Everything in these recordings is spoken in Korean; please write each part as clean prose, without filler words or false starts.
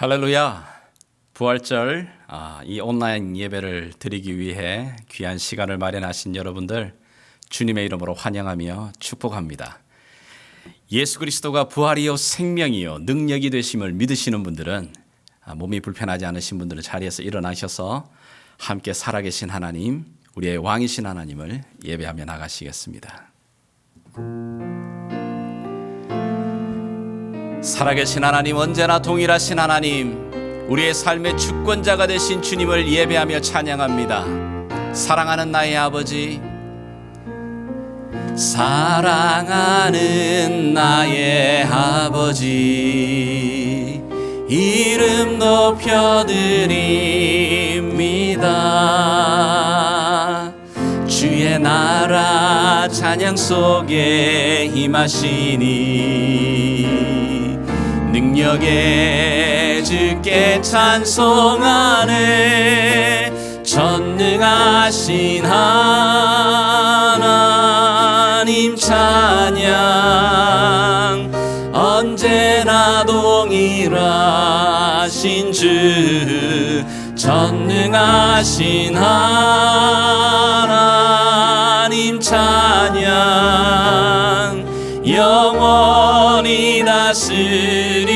할렐루야. 부활절 이 온라인 예배를 드리기 위해 귀한 시간을 마련하신 여러분들 주님의 이름으로 환영하며 축복합니다. 예수 그리스도가 부활이요 생명이요 능력이 되심을 믿으시는 분들은 몸이 불편하지 않으신 분들은 자리에서 일어나셔서 함께 살아계신 하나님, 우리의 왕이신 하나님을 예배하며 나가시겠습니다. 살아계신 하나님, 언제나 동일하신 하나님, 우리의 삶의 주권자가 되신 주님을 예배하며 찬양합니다. 사랑하는 나의 아버지, 사랑하는 나의 아버지, 이름 높여드립니다. 주의 나라 찬양 속에 임하시니 능력의 주께 찬송하네. 전능하신 하나님 찬양, 언제나 동일하신 주, 전능하신 하나님 찬양, 영원히 다스리.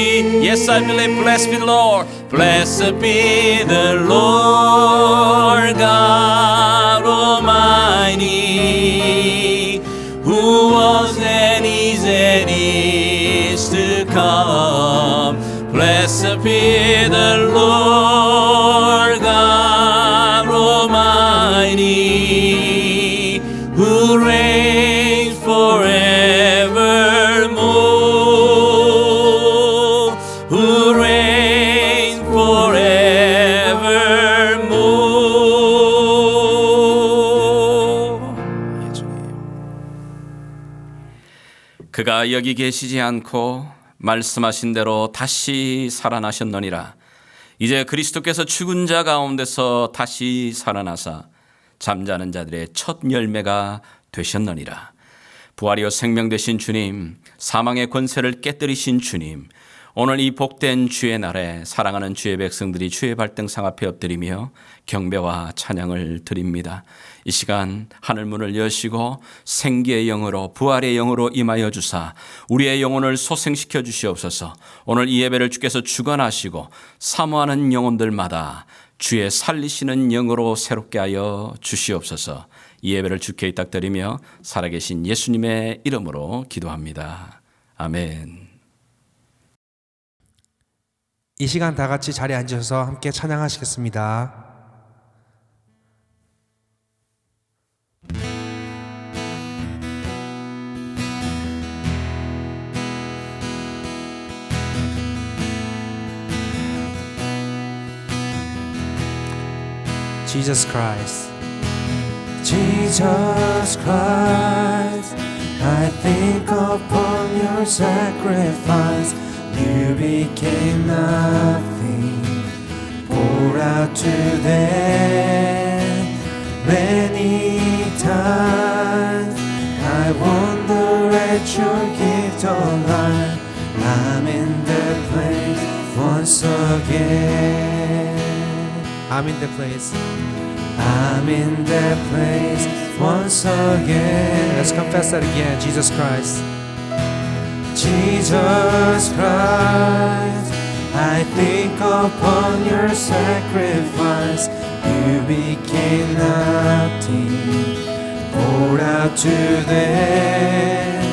Yes, I believe. Blessed be the Lord. Blessed be the Lord God Almighty, who was and is to come. Blessed be the Lord God Almighty, who reigns forevermore, who reigns forevermore. 예, 주님. 그가 여기 계시지 않고 말씀하신 대로 다시 살아나셨느니라. 이제 그리스도께서 죽은 자 가운데서 다시 살아나사 잠자는 자들의 첫 열매가 되셨느니라. 부활이요 생명 되신 주님, 사망의 권세를 깨뜨리신 주님, 오늘 이 복된 주의 날에 사랑하는 주의 백성들이 주의 발등상 앞에 엎드리며 경배와 찬양을 드립니다. 이 시간 하늘 문을 여시고 생기의 영으로, 부활의 영으로 임하여 주사 우리의 영혼을 소생시켜 주시옵소서. 오늘 이 예배를 주께서 주관하시고 사모하는 영혼들마다 주의 살리시는 영으로 새롭게 하여 주시옵소서. 이 예배를 주께 의탁드리며 살아계신 예수님의 이름으로 기도합니다. 아멘. 이 시간 다 같이 자리에 앉으셔서 함께 찬양하시겠습니다. Jesus Christ, Jesus Christ, I think upon your sacrifice. You became nothing, poured out to them. Many times I wonder at your gift of life. I'm in that place once again. I'm in the place. I'm in that place once again. Let's confess that again. Jesus Christ, Jesus Christ, I think upon your sacrifice. You became nothing, poured out to them.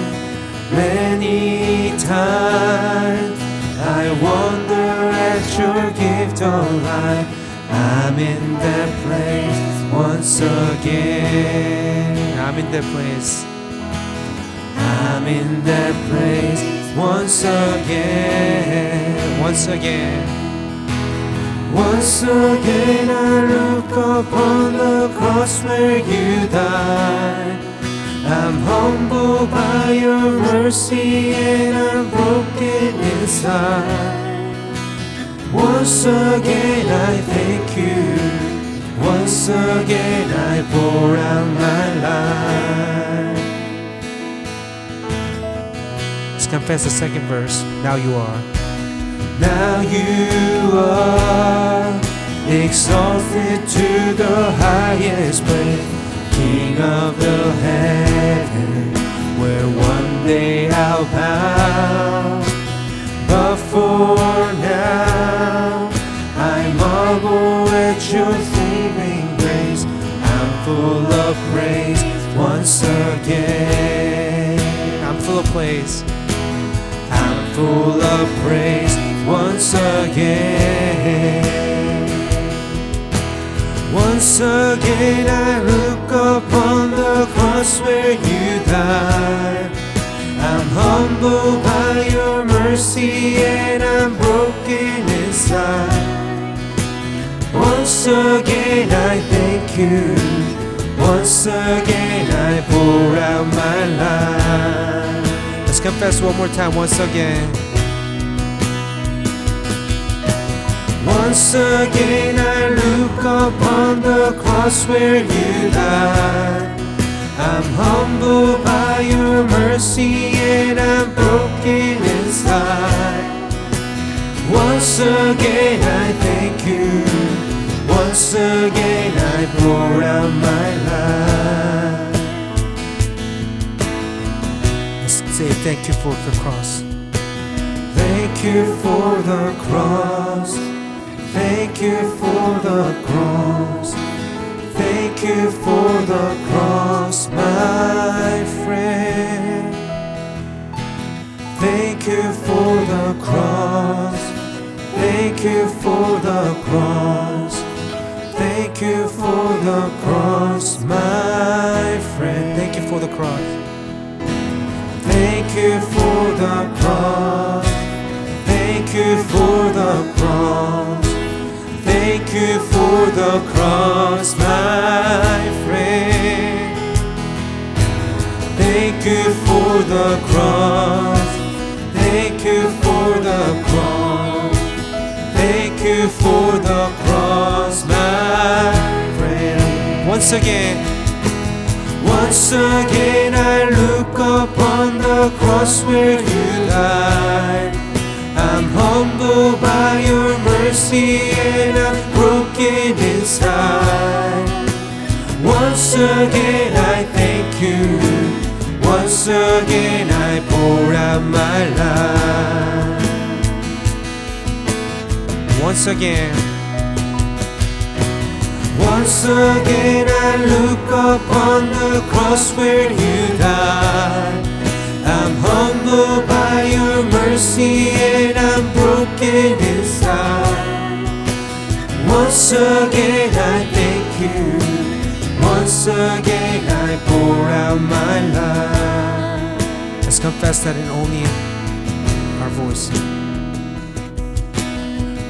Many times I wonder at your gift of life. I'm in that place once again. I'm in the place. I'm in that place once again. Once again. Once again I look upon the cross where you died. I'm humbled by your mercy and I'm broken inside. Once again I thank you. Once again I pour out my life. Let's confess the second verse. Now you are. Now you are exalted to the highest place, King of the heaven, where one day I'll bow. But for now, I marvel at your saving grace. I'm full of praise once again. I'm full of praise. I'm full of praise once again. Once again I look upon the cross where you died. I'm humbled by your mercy and I'm broken inside. Once again I thank you. Once again I pour out my life. Let's confess one more time. Once again. Once again I look upon the cross where you died. I'm humbled by your mercy and I'm broken inside. Once again I thank you. Once again I pour out my life. Let's say thank you for the cross. Thank you for the cross. Thank you for the cross. Thank you for the cross, my friend. Thank you for the cross. Thank you for the cross. Thank you for the cross, my friend. Thank you for the cross. Thank you for the cross. Thank you for the cross. Thank you for the cross, my friend. Thank you for the cross. Thank you for the cross. Thank you for the cross, my friend. Once again. Once again I look upon the cross where you died. I'm humbled by your mercy and I'm broken inside. Once again I thank you. Once again I pour out my life. Once again. Once again I look upon the cross where you died. I'm humbled by your mercy and I'm broken inside. Once again I thank you. Once again I pour out my life. Let's confess that in only our voice.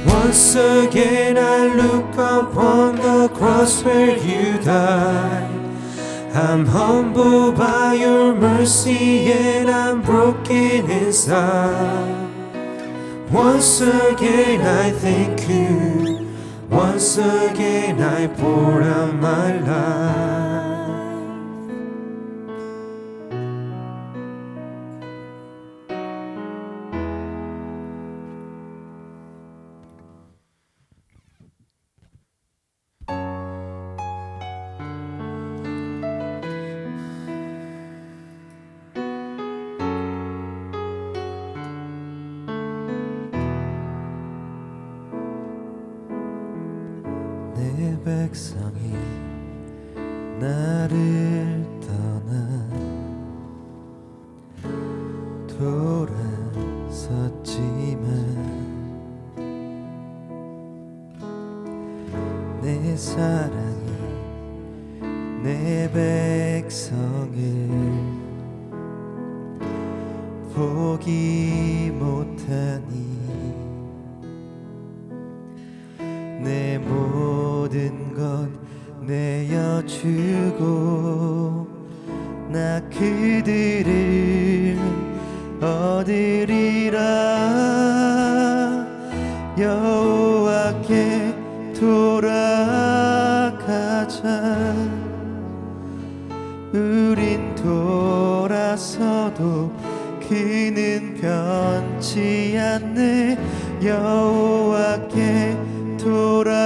Once again I look upon the cross where you died. I'm humbled by your mercy and I'm broken inside. Once again I thank you. Once again I pour out my life. 내 백성이 나를 떠나 돌아섰지만 내 사랑이 내 백성을 보기 못하니 내 모든 것 내어주고 나 그들을 얻으리라. 여호와께 돌아가자. 우린 돌아서도 그는 변치 않네. 여호와께 돌아가자.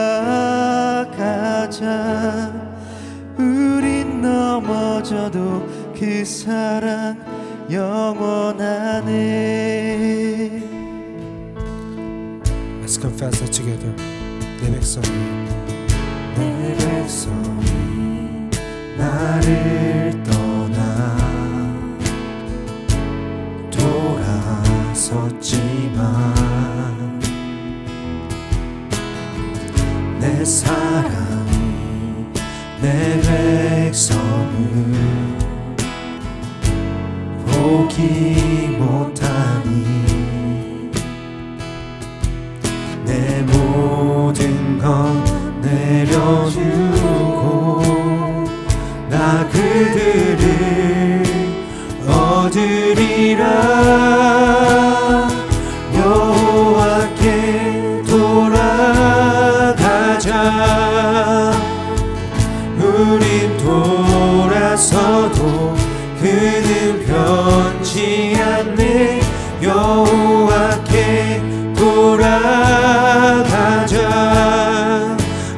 우린 넘어져도 그 사랑 영원하네. Let's confess that together. 내 백성이 내 백성이 나를 떠나 돌아섰지만 내 사랑이 내 백성을 포기 못하니 내 모든 건 내려주고 나 그들을 얻으리라. 여호와께 돌아가자. 우린 돌아서도 그는 변치 않네. 여호와께 돌아가자.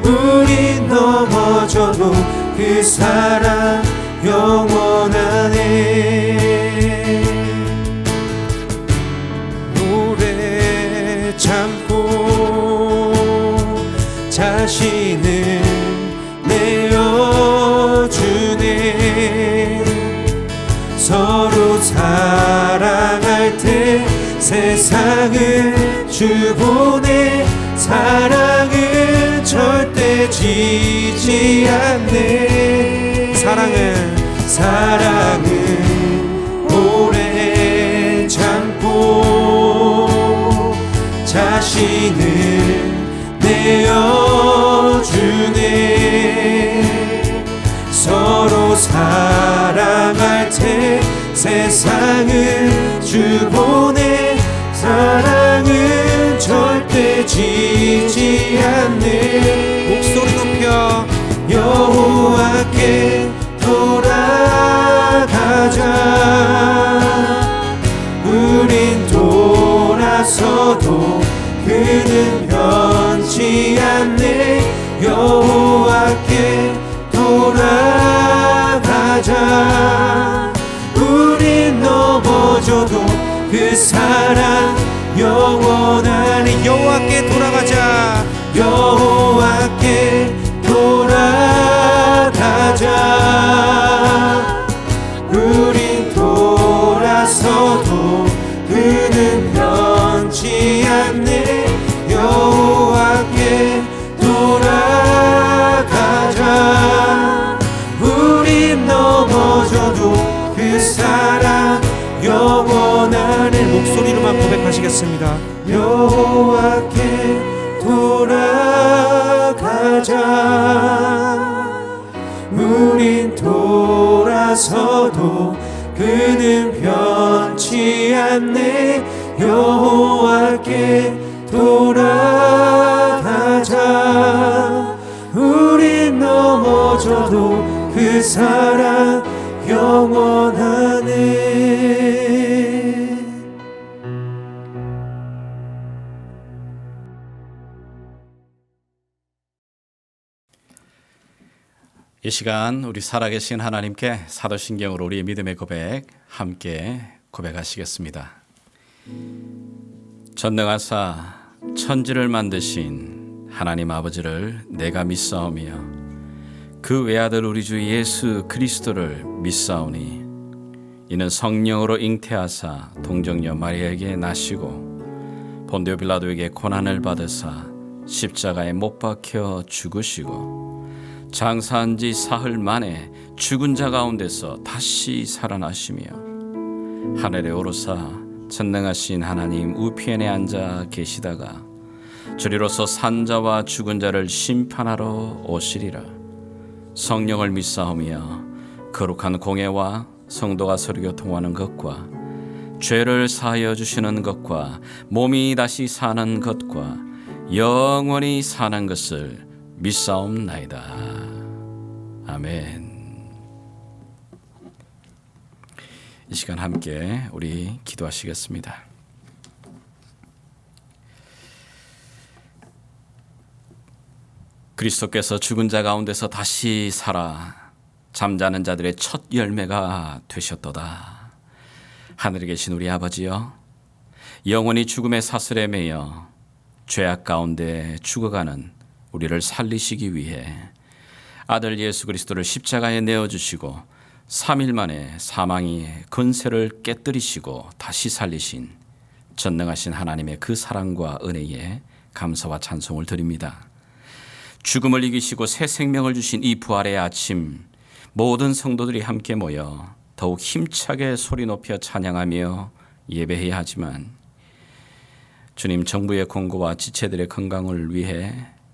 우린 넘어져도 그 사랑 영원하네. 오래 참고 자신을 내어주네. 서로 사랑할 때 세상을 주보내. 사랑은 절대 지지 않네. 사랑은 오래 참고 자신을 내어주네. 서로 사랑할 때 세상을 주보내. 사랑은 절대 지지 않네. 목소리 높여 여호와께 돌아가자. 우린 돌아서도 그는 변치 않네. 여호와께 돌아가자. 우린 넘어져도 그 사랑 영원하니. 여호와께 돌아가자. 여호와께 돌아가자. 우린 돌아서도 그는 변치 않네. 여호와께 돌아가자. 우린 넘어져도 그 사랑 영원하네. 목소리로만 고백하시겠습니다. 여호와께 돌아가자. 우린 돌아서도 그는 변치 않네. 여호와께 돌아가자. 우린 넘어져도 그 사랑 영원하네. 이 시간 우리 살아계신 하나님께 사도신경으로 우리의 믿음의 고백 함께 고백하시겠습니다. 전능하사 천지를 만드신 하나님 아버지를 내가 믿사오며 그 외아들 우리 주 예수 그리스도를 믿사오니 이는 성령으로 잉태하사 동정녀 마리아에게 나시고 본디오 빌라도에게 고난을 받으사 십자가에 못 박혀 죽으시고 장사한 지 사흘 만에 죽은 자 가운데서 다시 살아나시며 하늘에 오르사 전능하신 하나님 우편에 앉아 계시다가 주리로서 산자와 죽은 자를 심판하러 오시리라. 성령을 믿사오며 거룩한 공예와 성도가 서로 교통하는 것과 죄를 사하여 주시는 것과 몸이 다시 사는 것과 영원히 사는 것을 믿사옵나이다. 아멘. 이 시간 함께 우리 기도하시겠습니다. 그리스도께서 죽은 자 가운데서 다시 살아 잠자는 자들의 첫 열매가 되셨도다. 하늘에 계신 우리 아버지여, 영원히 죽음의 사슬에 매여 죄악 가운데 죽어가는 우리를 살리시기 위해 아들 예수 그리스도를 십자가에 내어주시고 3일 만에 사망의 권세를 깨뜨리시고 다시 살리신 전능하신 하나님의 그 사랑과 은혜에 감사와 찬송을 드립니다. 죽음을 이기시고 새 생명을 주신 이 부활의 아침, 모든 성도들이 함께 모여 더욱 힘차게 소리 높여 찬양하며 예배해야 하지만 주님, 정부의 공고와 지체들의 건강을 위해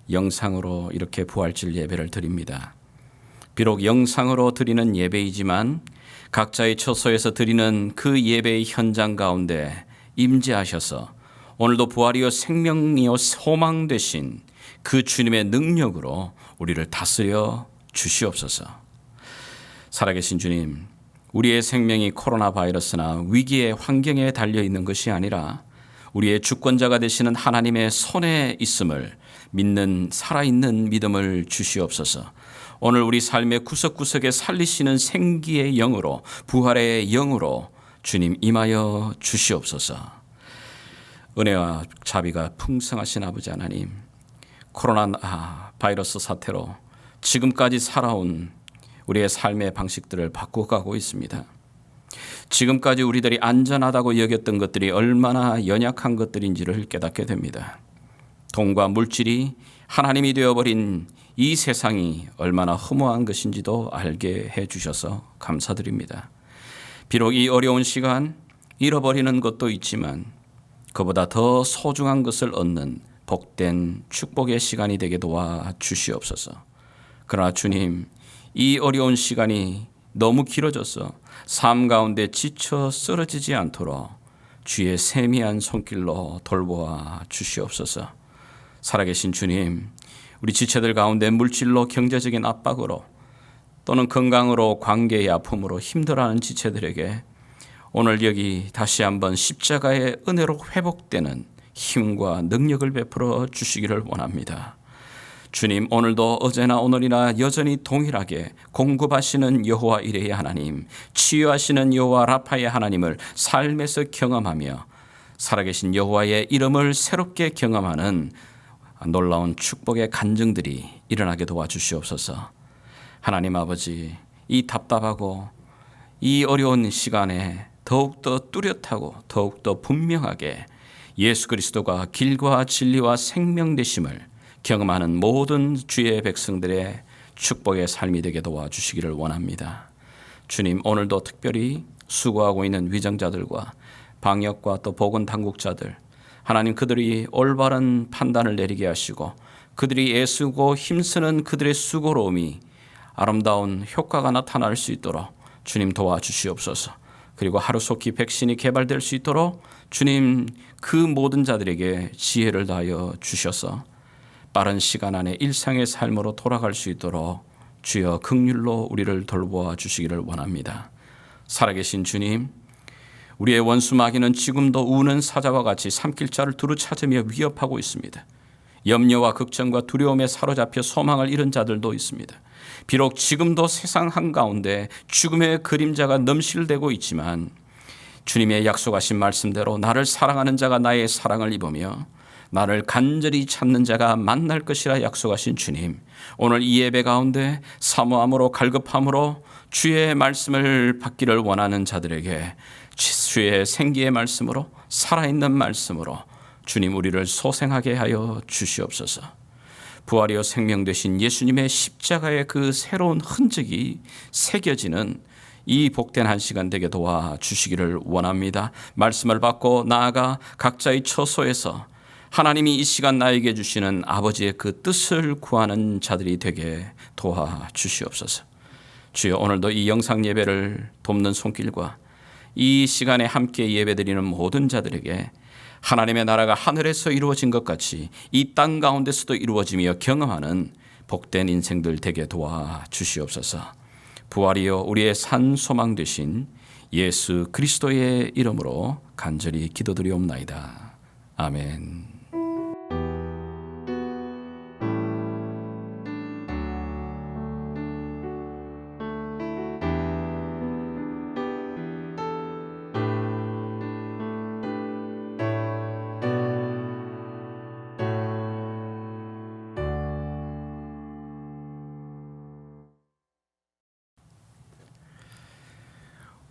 영상으로 이렇게 부활절 예배를 드립니다. 비록 영상으로 드리는 예배이지만 각자의 처소에서 드리는 그 예배의 현장 가운데 임재하셔서 오늘도 부활이요 생명이요 소망 되신 그 주님의 능력으로 우리를 다스려 주시옵소서. 살아계신 주님, 우리의 생명이 코로나 바이러스나 위기의 환경에 달려있는 것이 아니라 우리의 주권자가 되시는 하나님의 손에 있음을 믿는 살아있는 믿음을 주시옵소서. 오늘 우리 삶의 구석구석에 살리시는 생기의 영으로, 부활의 영으로 주님 임하여 주시옵소서. 은혜와 자비가 풍성하신 아버지 하나님, 코로나 바이러스 사태로 지금까지 살아온 우리의 삶의 방식들을 바꿔가고 있습니다. 지금까지 우리들이 안전하다고 여겼던 것들이 얼마나 연약한 것들인지를 깨닫게 됩니다. 돈과 물질이 하나님이 되어버린 이 세상이 얼마나 허무한 것인지도 알게 해주셔서 감사드립니다. 비록 이 어려운 시간 잃어버리는 것도 있지만 그보다 더 소중한 것을 얻는 복된 축복의 시간이 되게 도와 주시옵소서. 그러나 주님, 이 어려운 시간이 너무 길어져서 삶 가운데 지쳐 쓰러지지 않도록 주의 세미한 손길로 돌보아 주시옵소서. 살아계신 주님, 우리 지체들 가운데 물질로 경제적인 압박으로 또는 건강으로 관계의 아픔으로 힘들어하는 지체들에게 오늘 여기 다시 한번 십자가의 은혜로 회복되는 힘과 능력을 베풀어 주시기를 원합니다. 주님, 오늘도 어제나 오늘이나 여전히 동일하게 공급하시는 여호와 이레의 하나님, 치유하시는 여호와 라파의 하나님을 삶에서 경험하며 살아계신 여호와의 이름을 새롭게 경험하는 놀라운 축복의 간증들이 일어나게 도와주시옵소서. 하나님 아버지, 이 답답하고 이 어려운 시간에 더욱더 뚜렷하고 더욱더 분명하게 예수 그리스도가 길과 진리와 생명 되심을 경험하는 모든 주의 백성들의 축복의 삶이 되게 도와주시기를 원합니다. 주님, 오늘도 특별히 수고하고 있는 위정자들과 방역과 또 보건 당국자들, 하나님 그들이 올바른 판단을 내리게 하시고 그들이 애쓰고 힘쓰는 그들의 수고로움이 아름다운 효과가 나타날 수 있도록 주님 도와주시옵소서. 그리고 하루속히 백신이 개발될 수 있도록 주님 그 모든 자들에게 지혜를 다하여 주셔서 빠른 시간 안에 일상의 삶으로 돌아갈 수 있도록 주여 긍휼로 우리를 돌보아 주시기를 원합니다. 살아계신 주님, 우리의 원수 마귀는 지금도 우는 사자와 같이 삼킬 자를 두루 찾으며 위협하고 있습니다. 염려와 걱정과 두려움에 사로잡혀 소망을 잃은 자들도 있습니다. 비록 지금도 세상 한가운데 죽음의 그림자가 넘실대고 있지만 주님의 약속하신 말씀대로 나를 사랑하는 자가 나의 사랑을 입으며 나를 간절히 찾는 자가 만날 것이라 약속하신 주님, 오늘 이 예배 가운데 사모함으로 갈급함으로 주의 말씀을 받기를 원하는 자들에게 주의 생기의 말씀으로 살아있는 말씀으로 주님 우리를 소생하게 하여 주시옵소서. 부활이요 생명 되신 예수님의 십자가의 그 새로운 흔적이 새겨지는 이 복된 한 시간 되게 도와주시기를 원합니다. 말씀을 받고 나아가 각자의 처소에서 하나님이 이 시간 나에게 주시는 아버지의 그 뜻을 구하는 자들이 되게 도와주시옵소서. 주여, 오늘도 이 영상 예배를 돕는 손길과 이 시간에 함께 예배드리는 모든 자들에게 하나님의 나라가 하늘에서 이루어진 것 같이 이 땅 가운데서도 이루어지며 경험하는 복된 인생들 되게 도와주시옵소서. 부활이요 우리의 산 소망 되신 예수 그리스도의 이름으로 간절히 기도드리옵나이다. 아멘.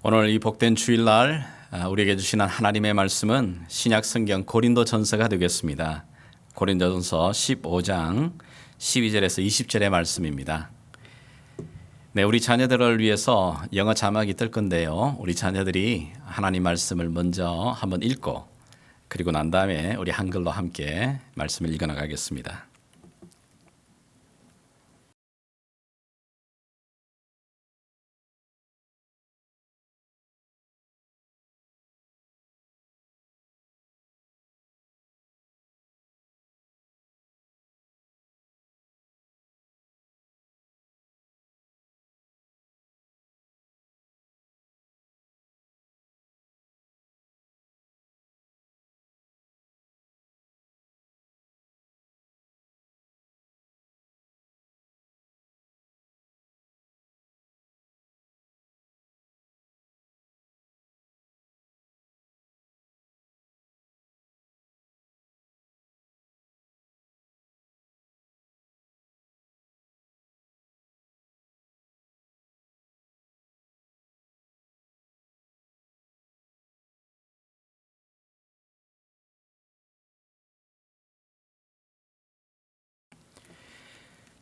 오늘 이 복된 주일날 우리에게 주시는 하나님의 말씀은 신약 성경 고린도전서가 되겠습니다. 고린도전서 15장 12절에서 20절의 말씀입니다. 네, 우리 자녀들을 위해서 영어 자막이 뜰 건데요. 우리 자녀들이 하나님 말씀을 먼저 한번 읽고 그리고 난 다음에 우리 한글로 함께 말씀을 읽어 나가겠습니다.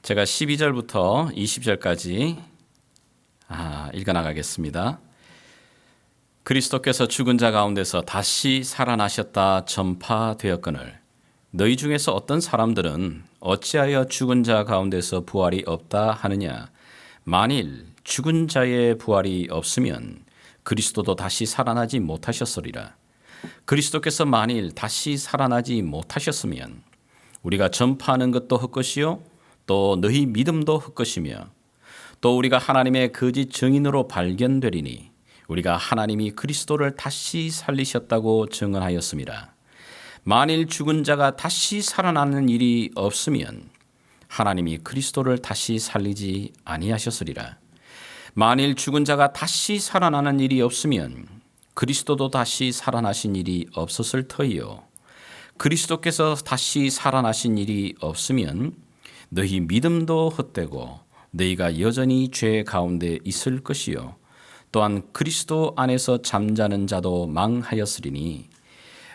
제가 12절부터 20절까지 읽어 나가겠습니다. 그리스도께서 죽은 자 가운데서 다시 살아나셨다 전파되었거늘 너희 중에서 어떤 사람들은 어찌하여 죽은 자 가운데서 부활이 없다 하느냐. 만일 죽은 자의 부활이 없으면 그리스도도 다시 살아나지 못하셨으리라. 그리스도께서 만일 다시 살아나지 못하셨으면 우리가 전파하는 것도 헛것이요 또 너희 믿음도 헛것이며 또 우리가 하나님의 거짓 증인으로 발견되리니 우리가 하나님이 그리스도를 다시 살리셨다고 증언하였음이라. 만일 죽은 자가 다시 살아나는 일이 없으면 하나님이 그리스도를 다시 살리지 아니하셨으리라. 만일 죽은 자가 다시 살아나는 일이 없으면 그리스도도 다시 살아나신 일이 없었을 터이요. 그리스도께서 다시 살아나신 일이 없으면 너희 믿음도 헛되고 너희가 여전히 죄 가운데 있을 것이요 또한 그리스도 안에서 잠자는 자도 망하였으리니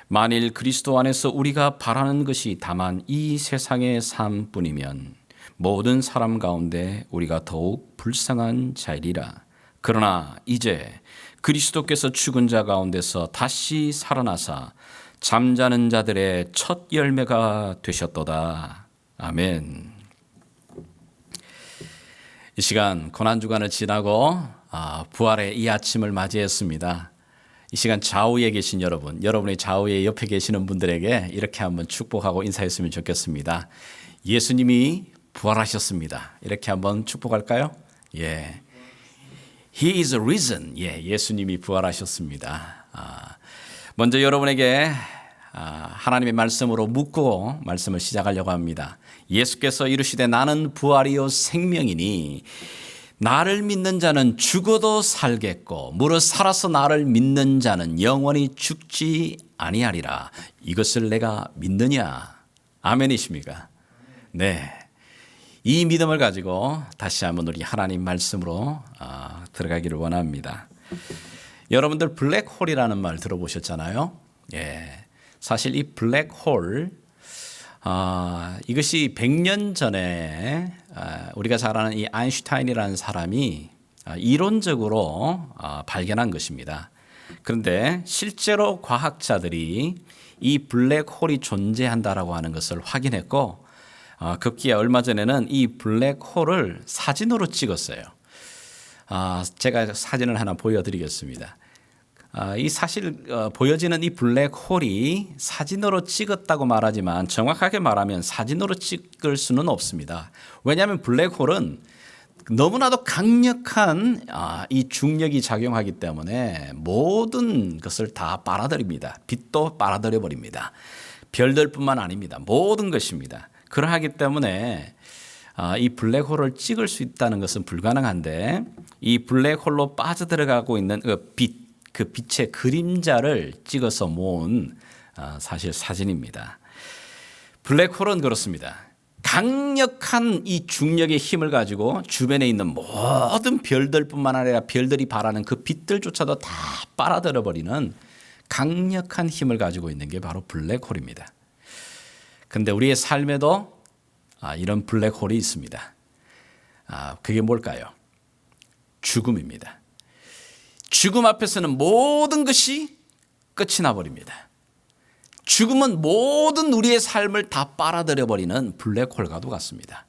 만일 그리스도 안에서 우리가 바라는 것이 다만 이 세상의 삶뿐이면 모든 사람 가운데 우리가 더욱 불쌍한 자이리라. 그러나 이제 그리스도께서 죽은 자 가운데서 다시 살아나사 잠자는 자들의 첫 열매가 되셨도다. 아멘. 이 시간 고난주간을 지나고 부활의 이 아침을 맞이했습니다. 이 시간 좌우에 계신 여러분, 여러분의 좌우에 옆에 계시는 분들에게 이렇게 한번 축복하고 인사했으면 좋겠습니다. 예수님이 부활하셨습니다. 이렇게 한번 축복할까요? 예, He is risen. 예, 예수님이 부활하셨습니다. 먼저 여러분에게 하나님의 말씀으로 묻고 말씀을 시작하려고 합니다. 예수께서 이르시되 나는 부활이요 생명이니 나를 믿는 자는 죽어도 살겠고 무릇 살아서 나를 믿는 자는 영원히 죽지 아니하리라. 이것을 내가 믿느냐? 아멘이십니까? 네. 이 믿음을 가지고 다시 한번 우리 하나님 말씀으로 들어가기를 원합니다. 여러분들 블랙홀이라는 말 들어보셨잖아요. 예. 사실 이 블랙홀 이것이 100년 전에 우리가 잘 아는 이 아인슈타인이라는 사람이 이론적으로 발견한 것입니다. 그런데 실제로 과학자들이 이 블랙홀이 존재한다라고 하는 것을 확인했고 급기야 얼마 전에는 이 블랙홀을 사진으로 찍었어요. 제가 사진을 하나 보여드리겠습니다. 이 사실 보여지는 이 블랙홀이 사진으로 찍었다고 말하지만 정확하게 말하면 사진으로 찍을 수는 없습니다. 왜냐하면 블랙홀은 너무나도 강력한 이 중력이 작용하기 때문에 모든 것을 다 빨아들입니다. 빛도 빨아들여 버립니다. 별들뿐만 아닙니다. 모든 것입니다. 그러하기 때문에 이 블랙홀을 찍을 수 있다는 것은 불가능한데 이 블랙홀로 빠져들어가고 있는 그 빛의 그림자를 찍어서 모은 사실 사진입니다. 블랙홀은 그렇습니다. 강력한 이 중력의 힘을 가지고 주변에 있는 모든 별들뿐만 아니라 별들이 발하는 그 빛들조차도 다 빨아들여 버리는 강력한 힘을 가지고 있는 게 바로 블랙홀입니다. 그런데 우리의 삶에도 이런 블랙홀이 있습니다. 그게 뭘까요? 죽음입니다. 죽음 앞에서는 모든 것이 끝이 나버립니다. 죽음은 모든 우리의 삶을 다 빨아들여 버리는 블랙홀과도 같습니다.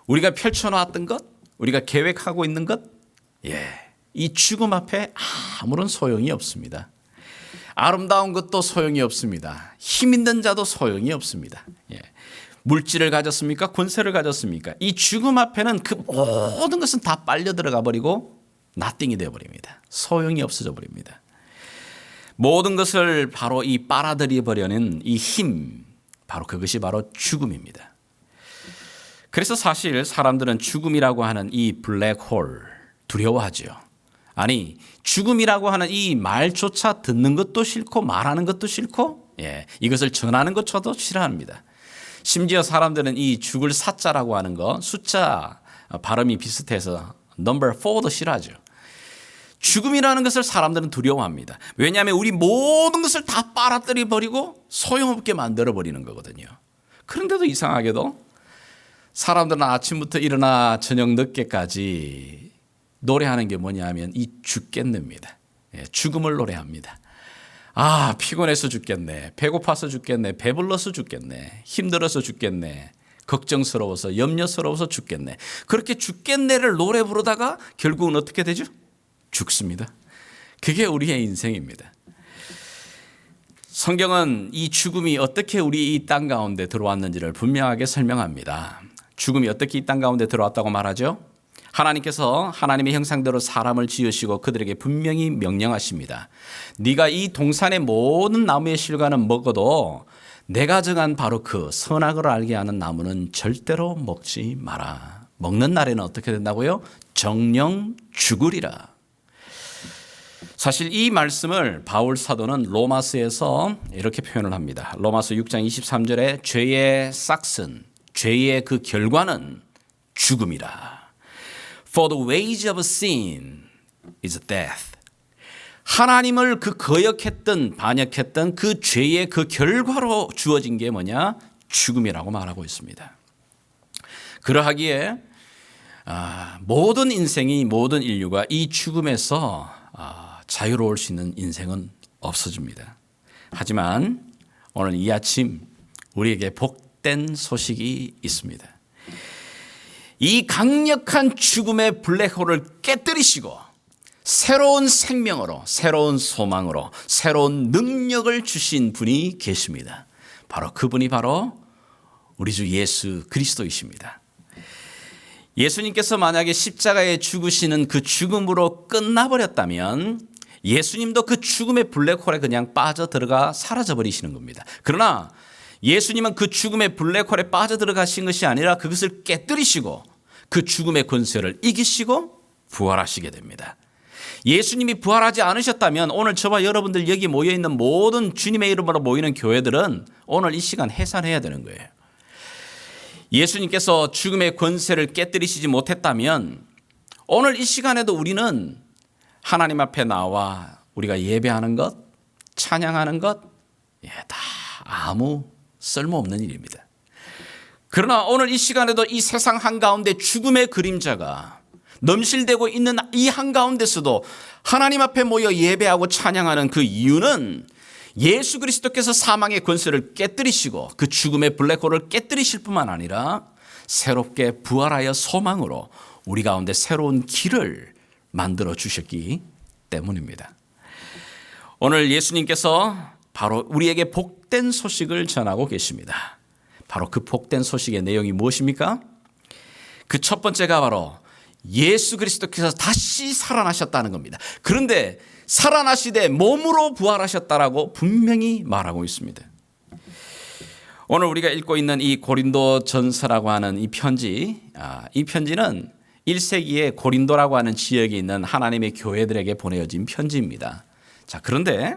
우리가 펼쳐놓았던 것, 우리가 계획하고 있는 것, 이 죽음 앞에 아무런 소용이 없습니다. 아름다운 것도 소용이 없습니다. 힘 있는 자도 소용이 없습니다. 물질을 가졌습니까? 권세를 가졌습니까? 이 죽음 앞에는 그 모든 것은 다 빨려 들어가 버리고 나띵이 되어버립니다. 소용이 없어져 버립니다. 모든 것을 바로 이 빨아들여 버리는 이 힘, 바로 그것이 바로 죽음입니다. 그래서 사실 사람들은 죽음이라고 하는 이 블랙홀 두려워하죠. 아니, 죽음이라고 하는 이 말조차 듣는 것도 싫고 말하는 것도 싫고 이것을 전하는 것조차도 싫어합니다. 심지어 사람들은 이 죽을 사자라고 하는 거 숫자 발음이 비슷해서 넘버 4도 싫어하죠. 죽음이라는 것을 사람들은 두려워합니다. 왜냐하면 우리 모든 것을 다 빨아들여 버리고 소용없게 만들어 버리는 거거든요. 그런데도 이상하게도 사람들은 아침부터 일어나 저녁 늦게까지 노래하는 게 뭐냐 하면 이 죽겠네입니다. 죽음을 노래합니다. 피곤해서 죽겠네. 배고파서 죽겠네. 배불러서 죽겠네. 힘들어서 죽겠네. 걱정스러워서 염려스러워서 죽겠네. 그렇게 죽겠네를 노래 부르다가 결국은 어떻게 되죠? 죽습니다. 그게 우리의 인생입니다. 성경은 이 죽음이 어떻게 우리 이 땅 가운데 들어왔는지를 분명하게 설명합니다. 죽음이 어떻게 이 땅 가운데 들어왔다고 말하죠? 하나님께서 하나님의 형상대로 사람을 지으시고 그들에게 분명히 명령하십니다. 네가 이 동산의 모든 나무의 실과는 먹어도 내가 정한 바로 그 선악을 알게 하는 나무는 절대로 먹지 마라. 먹는 날에는 어떻게 된다고요? 정령 죽으리라. 사실 이 말씀을 바울 사도는 로마서에서 이렇게 표현을 합니다. 로마서 6장 23절에 죄의 싹슨, 죄의 그 결과는 죽음이라. For the wage of sin is death. 하나님을 그 거역했던 반역했던 그 죄의 그 결과로 주어진 게 뭐냐? 죽음이라고 말하고 있습니다. 그러하기에 모든 인생이 모든 인류가 이 죽음에서 자유로울 수 있는 인생은 없어집니다. 하지만 오늘 이 아침 우리에게 복된 소식이 있습니다. 이 강력한 죽음의 블랙홀을 깨뜨리시고 새로운 생명으로, 새로운 소망으로, 새로운 능력을 주신 분이 계십니다. 바로 그분이 바로 우리 주 예수 그리스도이십니다. 예수님께서 만약에 십자가에 죽으시는 그 죽음으로 끝나버렸다면 예수님도 그 죽음의 블랙홀에 그냥 빠져들어가 사라져버리시는 겁니다. 그러나 예수님은 그 죽음의 블랙홀에 빠져들어가신 것이 아니라 그것을 깨뜨리시고 그 죽음의 권세를 이기시고 부활하시게 됩니다. 예수님이 부활하지 않으셨다면 오늘 저와 여러분들 여기 모여있는 모든 주님의 이름으로 모이는 교회들은 오늘 이 시간 해산해야 되는 거예요. 예수님께서 죽음의 권세를 깨뜨리시지 못했다면 오늘 이 시간에도 우리는 하나님 앞에 나와 우리가 예배하는 것, 찬양하는 것, 다 아무 쓸모없는 일입니다. 그러나 오늘 이 시간에도 이 세상 한가운데 죽음의 그림자가 넘실대고 있는 이 한가운데서도 하나님 앞에 모여 예배하고 찬양하는 그 이유는 예수 그리스도께서 사망의 권세를 깨뜨리시고 그 죽음의 블랙홀을 깨뜨리실 뿐만 아니라 새롭게 부활하여 소망으로 우리 가운데 새로운 길을 만들어 주셨기 때문입니다. 오늘 예수님께서 바로 우리에게 복된 소식을 전하고 계십니다. 바로 그 복된 소식의 내용이 무엇입니까? 그 첫 번째가 바로 예수 그리스도께서 다시 살아나셨다는 겁니다. 그런데 살아나시되 몸으로 부활하셨다라고 분명히 말하고 있습니다. 오늘 우리가 읽고 있는 이 고린도전서라고 하는 이 편지, 이 편지는 1세기에 고린도라고 하는 지역에 있는 하나님의 교회들에게 보내어진 편지입니다. 자, 그런데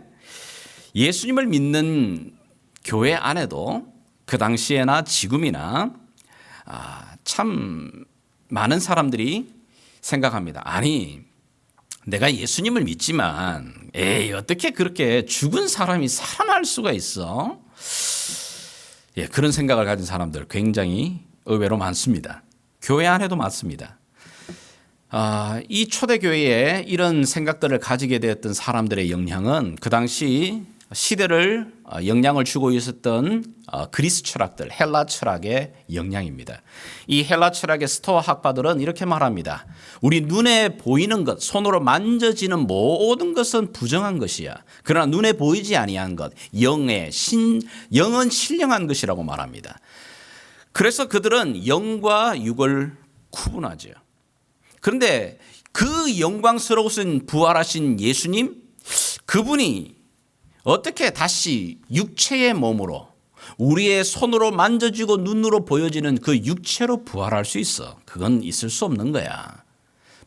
예수님을 믿는 교회 안에도 그 당시에나 지금이나 참 많은 사람들이 생각합니다. 아니, 내가 예수님을 믿지만 어떻게 그렇게 죽은 사람이 살아날 수가 있어? 그런 생각을 가진 사람들 굉장히 의외로 많습니다. 교회 안에도 많습니다. 이 초대교회에 이런 생각들을 가지게 되었던 사람들의 영향은 그 당시 시대를 영향을 주고 있었던 그리스 철학들, 헬라 철학의 영향입니다. 이 헬라 철학의 스토아 학파들은 이렇게 말합니다. 우리 눈에 보이는 것, 손으로 만져지는 모든 것은 부정한 것이야. 그러나 눈에 보이지 아니한 것, 영은 신령한 것이라고 말합니다. 그래서 그들은 영과 육을 구분하죠. 그런데 그 영광스러우신 부활하신 예수님, 그분이 어떻게 다시 육체의 몸으로 우리의 손으로 만져지고 눈으로 보여지는 그 육체로 부활할 수 있어? 그건 있을 수 없는 거야.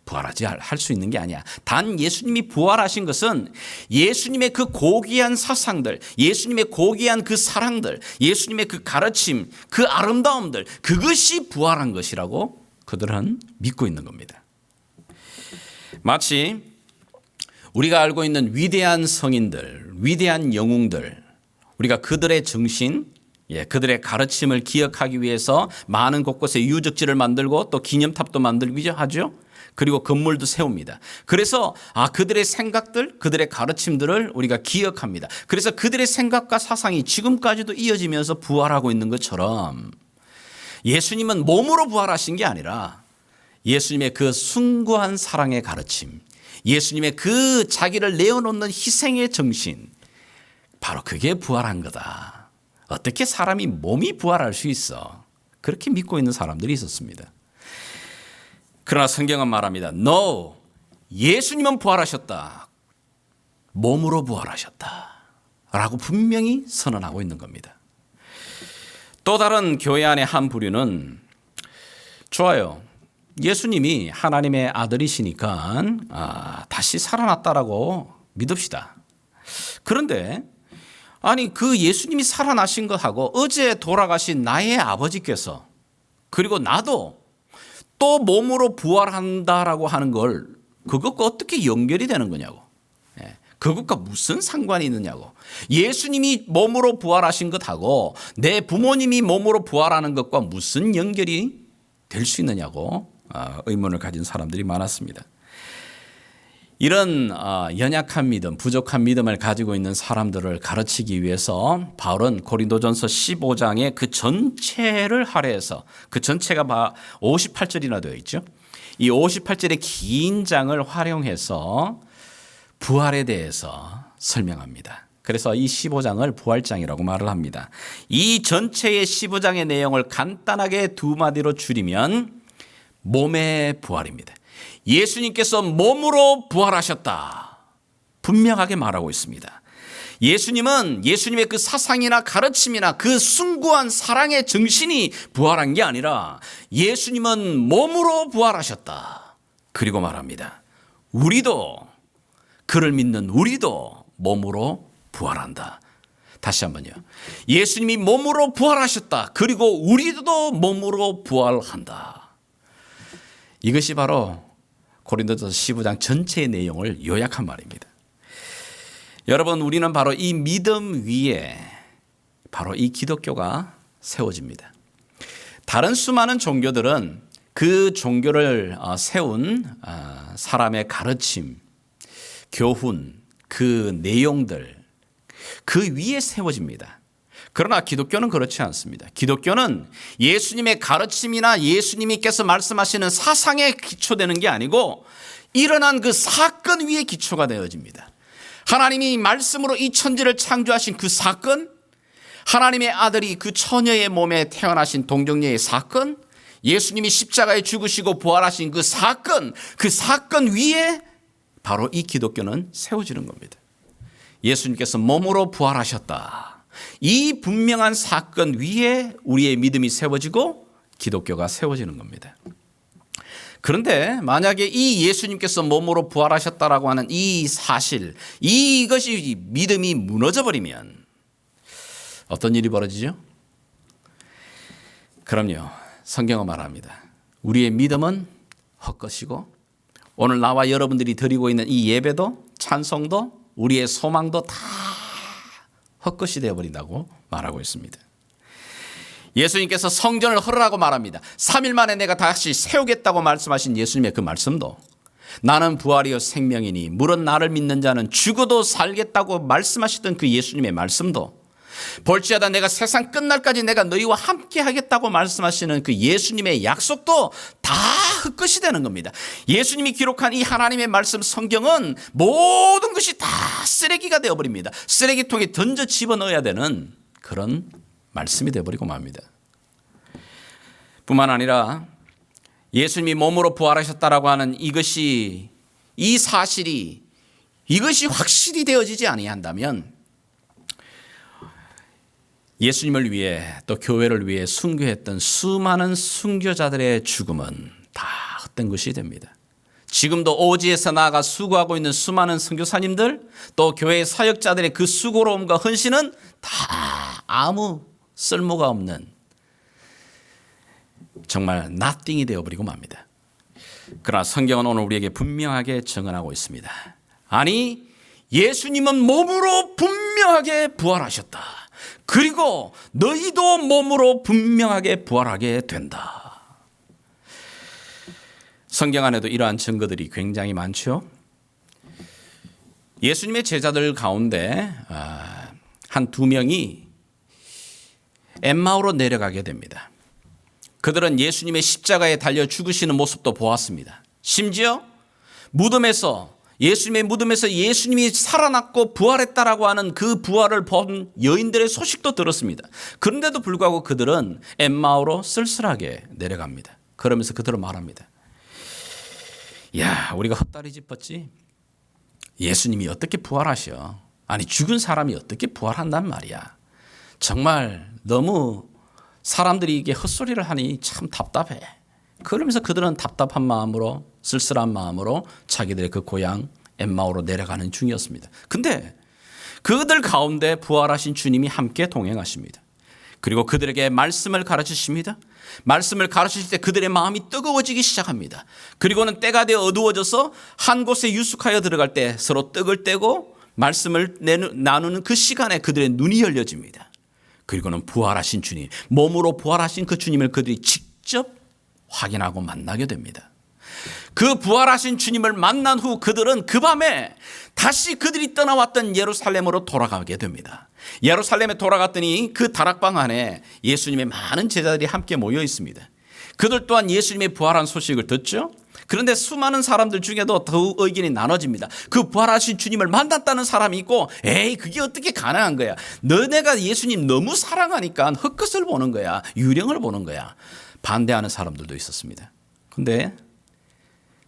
부활하지 할 수 있는 게 아니야. 단 예수님이 부활하신 것은 예수님의 그 고귀한 사상들, 예수님의 고귀한 그 사랑들, 예수님의 그 가르침, 그 아름다움들, 그것이 부활한 것이라고 그들은 믿고 있는 겁니다. 마치 우리가 알고 있는 위대한 성인들, 위대한 영웅들, 우리가 그들의 정신, 그들의 가르침을 기억하기 위해서 많은 곳곳에 유적지를 만들고 또 기념탑도 만들기도 하죠. 그리고 건물도 세웁니다. 그래서 그들의 생각들, 그들의 가르침들을 우리가 기억합니다. 그래서 그들의 생각과 사상이 지금까지도 이어지면서 부활하고 있는 것처럼 예수님은 몸으로 부활하신 게 아니라 예수님의 그 숭고한 사랑의 가르침, 예수님의 그 자기를 내어놓는 희생의 정신, 바로 그게 부활한 거다. 어떻게 사람이 몸이 부활할 수 있어? 그렇게 믿고 있는 사람들이 있었습니다. 그러나 성경은 말합니다. No, 예수님은 부활하셨다. 몸으로 부활하셨다. 라고 분명히 선언하고 있는 겁니다. 또 다른 교회 안의 한 부류는 좋아요. 예수님이 하나님의 아들이시니까 다시 살아났다라고 믿읍시다. 그런데 아니 그 예수님이 살아나신 것하고 어제 돌아가신 나의 아버지께서 그리고 나도 또 몸으로 부활한다라고 하는 걸 그것과 어떻게 연결이 되는 거냐고. 그것과 무슨 상관이 있느냐고. 예수님이 몸으로 부활하신 것하고 내 부모님이 몸으로 부활하는 것과 무슨 연결이 될 수 있느냐고 의문을 가진 사람들이 많았습니다. 이런 연약한 믿음, 부족한 믿음을 가지고 있는 사람들을 가르치기 위해서 바울은 고린도전서 15장의 그 전체를 할애해서 그 전체가 58절이나 되어 있죠. 이 58절의 긴 장을 활용해서 부활에 대해서 설명합니다. 그래서 이 15장을 부활장이라고 말을 합니다. 이 전체의 15장의 내용을 간단하게 두 마디로 줄이면 몸의 부활입니다. 예수님께서 몸으로 부활하셨다. 분명하게 말하고 있습니다. 예수님은 예수님의 그 사상이나 가르침이나 그 숭고한 사랑의 정신이 부활한 게 아니라 예수님은 몸으로 부활하셨다. 그리고 말합니다. 우리도 그를 믿는 우리도 몸으로 부활한다. 다시 한번요. 예수님이 몸으로 부활하셨다. 그리고 우리도 몸으로 부활한다. 이것이 바로 고린도전서 15장 전체의 내용을 요약한 말입니다. 여러분, 우리는 바로 이 믿음 위에 바로 이 기독교가 세워집니다. 다른 수많은 종교들은 그 종교를 세운 사람의 가르침, 교훈, 그 내용들 그 위에 세워집니다. 그러나 기독교는 그렇지 않습니다. 기독교는 예수님의 가르침이나 예수님께서 말씀하시는 사상에 기초되는 게 아니고 일어난 그 사건 위에 기초가 되어집니다. 하나님이 말씀으로 이 천지를 창조하신 그 사건, 하나님의 아들이 그 처녀의 몸에 태어나신 동정녀의 사건, 예수님이 십자가에 죽으시고 부활하신 그 사건 위에 바로 이 기독교는 세워지는 겁니다. 예수님께서 몸으로 부활하셨다. 이 분명한 사건 위에 우리의 믿음이 세워지고 기독교가 세워지는 겁니다. 그런데 만약에 이 예수님께서 몸으로 부활하셨다라고 하는 이 사실, 이것이 믿음이 무너져 버리면 어떤 일이 벌어지죠? 그럼요. 성경은 말합니다. 우리의 믿음은 헛것이고 오늘 나와 여러분들이 드리고 있는 이 예배도 찬송도 우리의 소망도 다 헛것이 되어버린다고 말하고 있습니다. 예수님께서 성전을 헐으라고 말합니다. 3일 만에 내가 다시 세우겠다고 말씀하신 예수님의 그 말씀도 나는 부활이요 생명이니 물은 나를 믿는 자는 죽어도 살겠다고 말씀하시던 그 예수님의 말씀도 볼지어다 내가 세상 끝날까지 내가 너희와 함께 하겠다고 말씀하시는 그 예수님의 약속도 다 헛것이 되는 겁니다. 예수님이 기록한 이 하나님의 말씀 성경은 모든 것이 다 쓰레기가 되어버립니다. 쓰레기통에 던져 집어넣어야 되는 그런 말씀이 되어버리고 맙니다. 뿐만 아니라 예수님이 몸으로 부활하셨다라고 하는 이 사실이 이것이 확실히 되어지지 아니한다면 예수님을 위해 또 교회를 위해 순교했던 수많은 순교자들의 죽음은 다 헛된 것이 됩니다. 지금도 오지에서 나아가 수고하고 있는 수많은 선교사님들 또 교회 사역자들의 그 수고로움과 헌신은 다 아무 쓸모가 없는 정말 nothing이 되어버리고 맙니다. 그러나 성경은 오늘 우리에게 분명하게 증언하고 있습니다. 아니 예수님은 몸으로 분명하게 부활하셨다. 그리고 너희도 몸으로 분명하게 부활하게 된다. 성경 안에도 이러한 증거들이 굉장히 많죠. 예수님의 제자들 가운데 한 2명이 엠마오로 내려가게 됩니다. 그들은 예수님의 십자가에 달려 죽으시는 모습도 보았습니다. 심지어 예수님의 무덤에서 예수님이 살아났고 부활했다라고 하는 그 부활을 본 여인들의 소식도 들었습니다. 그런데도 불구하고 그들은 엠마오로 쓸쓸하게 내려갑니다. 그러면서 그들은 말합니다. 야, 우리가 헛다리 짚었지? 예수님이 어떻게 부활하셔? 아니 죽은 사람이 어떻게 부활한단 말이야? 정말 너무 사람들이 이게 헛소리를 하니 참 답답해. 그러면서 그들은 답답한 마음으로 쓸쓸한 마음으로 자기들의 그 고향 엠마오로 내려가는 중이었습니다. 근데 그들 가운데 부활하신 주님이 함께 동행하십니다. 그리고 그들에게 말씀을 가르치십니다. 말씀을 가르치실 때 그들의 마음이 뜨거워지기 시작합니다. 그리고는 때가 되어 어두워져서 한 곳에 유숙하여 들어갈 때 서로 떡을 떼고 말씀을 나누는 그 시간에 그들의 눈이 열려집니다. 그리고는 부활하신 주님, 몸으로 부활하신 그 주님을 그들이 직접 확인하고 만나게 됩니다. 그 부활하신 주님을 만난 후 그들은 그 밤에 다시 그들이 떠나왔던 예루살렘으로 돌아가게 됩니다. 예루살렘에 돌아갔더니 그 다락방 안에 예수님의 많은 제자들이 함께 모여 있습니다. 그들 또한 예수님의 부활한 소식을 듣죠. 그런데 수많은 사람들 중에도 더욱 의견이 나눠집니다. 그 부활하신 주님을 만났다는 사람이 있고 에이 그게 어떻게 가능한 거야. 너네가 예수님 너무 사랑하니까 헛것을 보는 거야. 유령을 보는 거야. 반대하는 사람들도 있었습니다. 그런데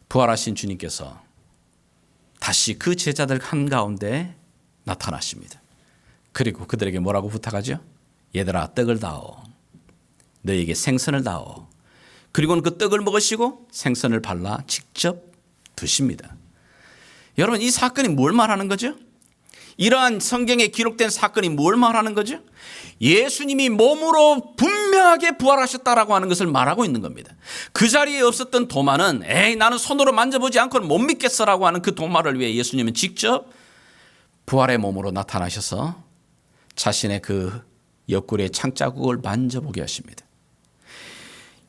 부활하신 주님께서 다시 그 제자들 한가운데 나타나십니다. 그리고 그들에게 뭐라고 부탁하죠? 얘들아 떡을 다오. 너에게 생선을 다오. 그리고는 그 떡을 먹으시고 생선을 발라 직접 드십니다. 여러분 이 사건이 뭘 말하는 거죠? 이러한 성경에 기록된 사건이 뭘 말하는 거죠? 예수님이 몸으로 분명하게 부활하셨다라고 하는 것을 말하고 있는 겁니다. 그 자리에 없었던 도마는 에이 나는 손으로 만져보지 않고는 못 믿겠어라고 하는 그 도마를 위해 예수님은 직접 부활의 몸으로 나타나셔서 자신의 그 옆구리의 창자국을 만져보게 하십니다.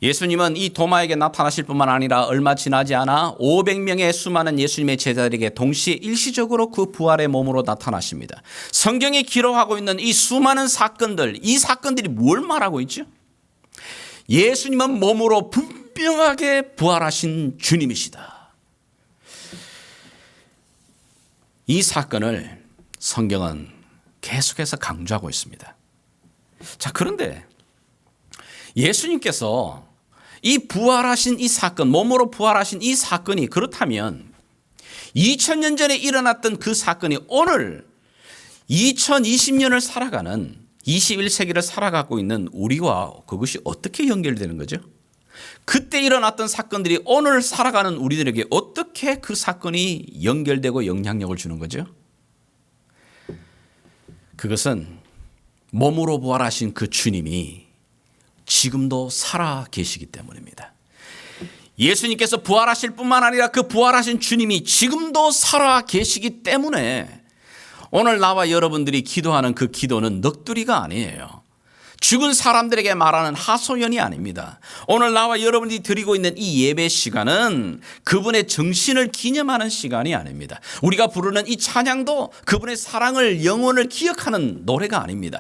예수님은 이 도마에게 나타나실 뿐만 아니라 얼마 지나지 않아 500명의 수많은 예수님의 제자들에게 동시에 일시적으로 그 부활의 몸으로 나타나십니다. 성경에 기록하고 있는 이 수많은 사건들, 이 사건들이 뭘 말하고 있죠? 예수님은 몸으로 분명하게 부활하신 주님이시다. 이 사건을 성경은 계속해서 강조하고 있습니다. 자, 그런데 예수님께서 이 부활하신 이 사건, 몸으로 부활하신 이 사건이 그렇다면 2000년 전에 일어났던 그 사건이 오늘 2020년을 살아가는 21세기를 살아가고 있는 우리와 그것이 어떻게 연결되는 거죠? 그때 일어났던 사건들이 오늘 살아가는 우리들에게 어떻게 그 사건이 연결되고 영향력을 주는 거죠? 그것은 몸으로 부활하신 그 주님이 지금도 살아 계시기 때문입니다. 예수님께서 부활하실 뿐만 아니라 그 부활하신 주님이 지금도 살아 계시기 때문에 오늘 나와 여러분들이 기도하는 그 기도는 넋두리가 아니에요. 죽은 사람들에게 말하는 하소연이 아닙니다. 오늘 나와 여러분이 드리고 있는 이 예배 시간은 그분의 정신을 기념하는 시간이 아닙니다. 우리가 부르는 이 찬양도 그분의 사랑을, 영혼을 기억하는 노래가 아닙니다.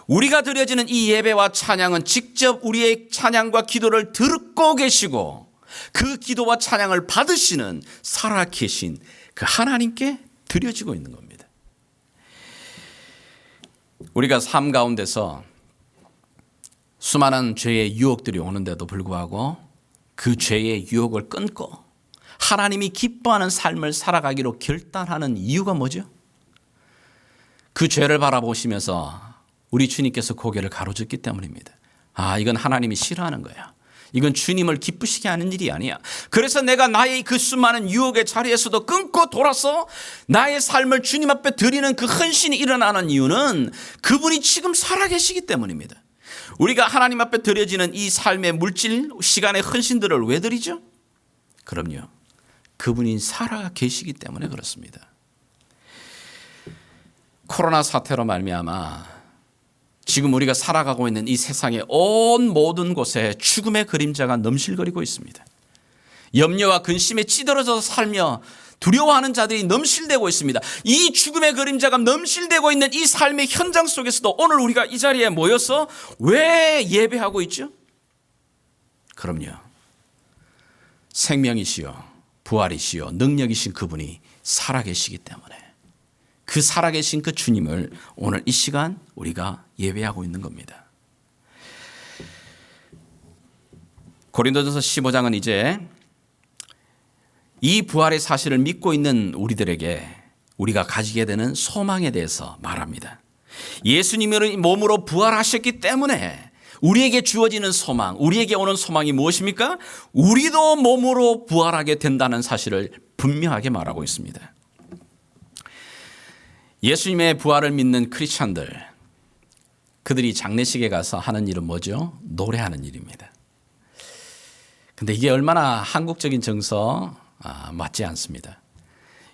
우리가 드려지는 이 예배와 찬양은 직접 우리의 찬양과 기도를 듣고 계시고 그 기도와 찬양을 받으시는 살아계신 그 하나님께 드려지고 있는 겁니다. 우리가 삶 가운데서 수많은 죄의 유혹들이 오는데도 불구하고 그 죄의 유혹을 끊고 하나님이 기뻐하는 삶을 살아가기로 결단하는 이유가 뭐죠? 그 죄를 바라보시면서 우리 주님께서 고개를 가로젓기 때문입니다. 이건 하나님이 싫어하는 거야. 이건 주님을 기쁘시게 하는 일이 아니야. 그래서 내가 나의 그 수많은 유혹의 자리에서도 끊고 돌아서 나의 삶을 주님 앞에 드리는 그 헌신이 일어나는 이유는 그분이 지금 살아계시기 때문입니다. 우리가 하나님 앞에 드려지는 이 삶의 물질, 시간의 헌신들을 왜 드리죠? 그럼요. 그분이 살아계시기 때문에 그렇습니다. 코로나 사태로 말미암아 지금 우리가 살아가고 있는 이 세상의 온 모든 곳에 죽음의 그림자가 넘실거리고 있습니다. 염려와 근심에 찌들어져서 살며 두려워하는 자들이 넘실대고 있습니다. 이 죽음의 그림자가 넘실대고 있는 이 삶의 현장 속에서도 오늘 우리가 이 자리에 모여서 왜 예배하고 있죠? 그럼요. 생명이시여 부활이시여 능력이신 그분이 살아계시기 때문에 그 살아계신 그 주님을 오늘 이 시간 우리가 예배하고 있는 겁니다. 고린도전서 15장은 이제 이 부활의 사실을 믿고 있는 우리들에게 우리가 가지게 되는 소망에 대해서 말합니다. 예수님이 몸으로 부활하셨기 때문에 우리에게 주어지는 소망, 우리에게 오는 소망이 무엇입니까? 우리도 몸으로 부활하게 된다는 사실을 분명하게 말하고 있습니다. 예수님의 부활을 믿는 크리스찬들, 그들이 장례식에 가서 하는 일은 뭐죠? 노래하는 일입니다. 근데 이게 얼마나 한국적인 정서 맞지 않습니다.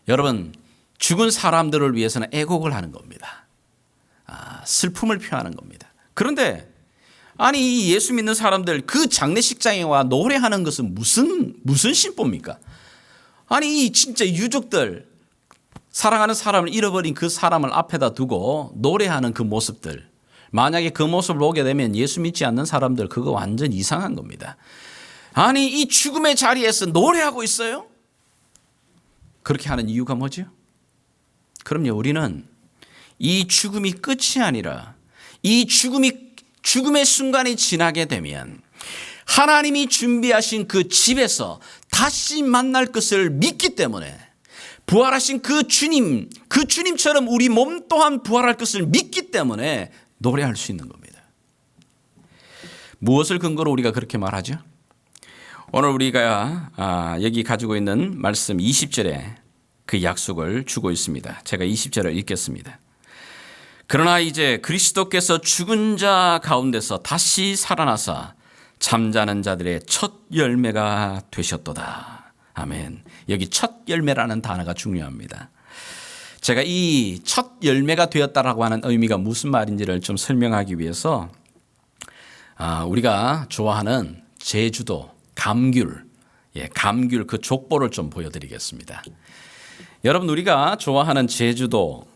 여러분, 죽은 사람들을 위해서는 애곡을 하는 겁니다. 슬픔을 표하는 겁니다. 그런데 아니 예수 믿는 사람들 그 장례식장에 와 노래하는 것은 무슨 신보입니까? 아니 진짜 유족들 사랑하는 사람을 잃어버린 그 사람을 앞에다 두고 노래하는 그 모습들, 만약에 그 모습을 보게 되면 예수 믿지 않는 사람들 그거 완전 이상한 겁니다. 아니 이 죽음의 자리에서 노래하고 있어요? 그렇게 하는 이유가 뭐죠? 그럼요, 우리는 이 죽음이 끝이 아니라 이 죽음의 순간이 지나게 되면 하나님이 준비하신 그 집에서 다시 만날 것을 믿기 때문에 부활하신 그 주님처럼 우리 몸 또한 부활할 것을 믿기 때문에 노래할 수 있는 겁니다. 무엇을 근거로 우리가 그렇게 말하죠? 오늘 우리가 여기 가지고 있는 말씀 20절에 그 약속을 주고 있습니다. 제가 20절을 읽겠습니다. 그러나 이제 그리스도께서 죽은 자 가운데서 다시 살아나사 잠자는 자들의 첫 열매가 되셨도다. 아멘. 여기 첫 열매라는 단어가 중요합니다. 제가 이 첫 열매가 되었다라고 하는 의미가 무슨 말인지를 좀 설명하기 위해서 우리가 좋아하는 제주도 감귤 그 족보를 좀 보여드리겠습니다. 여러분, 우리가 좋아하는 제주도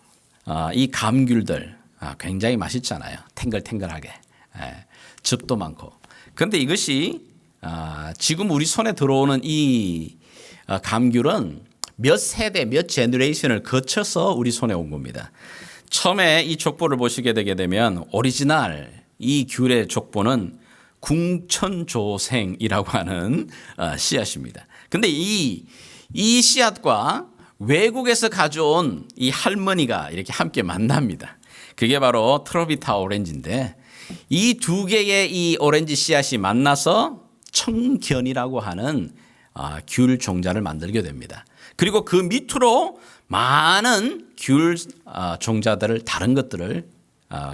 이 감귤들 굉장히 맛있잖아요. 탱글탱글하게 즙도 많고. 그런데 이것이 지금 우리 손에 들어오는 이 감귤은 몇 세대, 몇 제너레이션을 거쳐서 우리 손에 온 겁니다. 처음에 이 족보를 보시게 되게 되면 오리지널 이 귤의 족보는 궁천조생이라고 하는 씨앗입니다. 근데 이 씨앗과 외국에서 가져온 이 할머니가 이렇게 함께 만납니다. 그게 바로 트로비타 오렌지인데 이 두 개의 이 오렌지 씨앗이 만나서 청견이라고 하는 귤 종자를 만들게 됩니다. 그리고 그 밑으로 많은 귤 종자들을 다른 것들을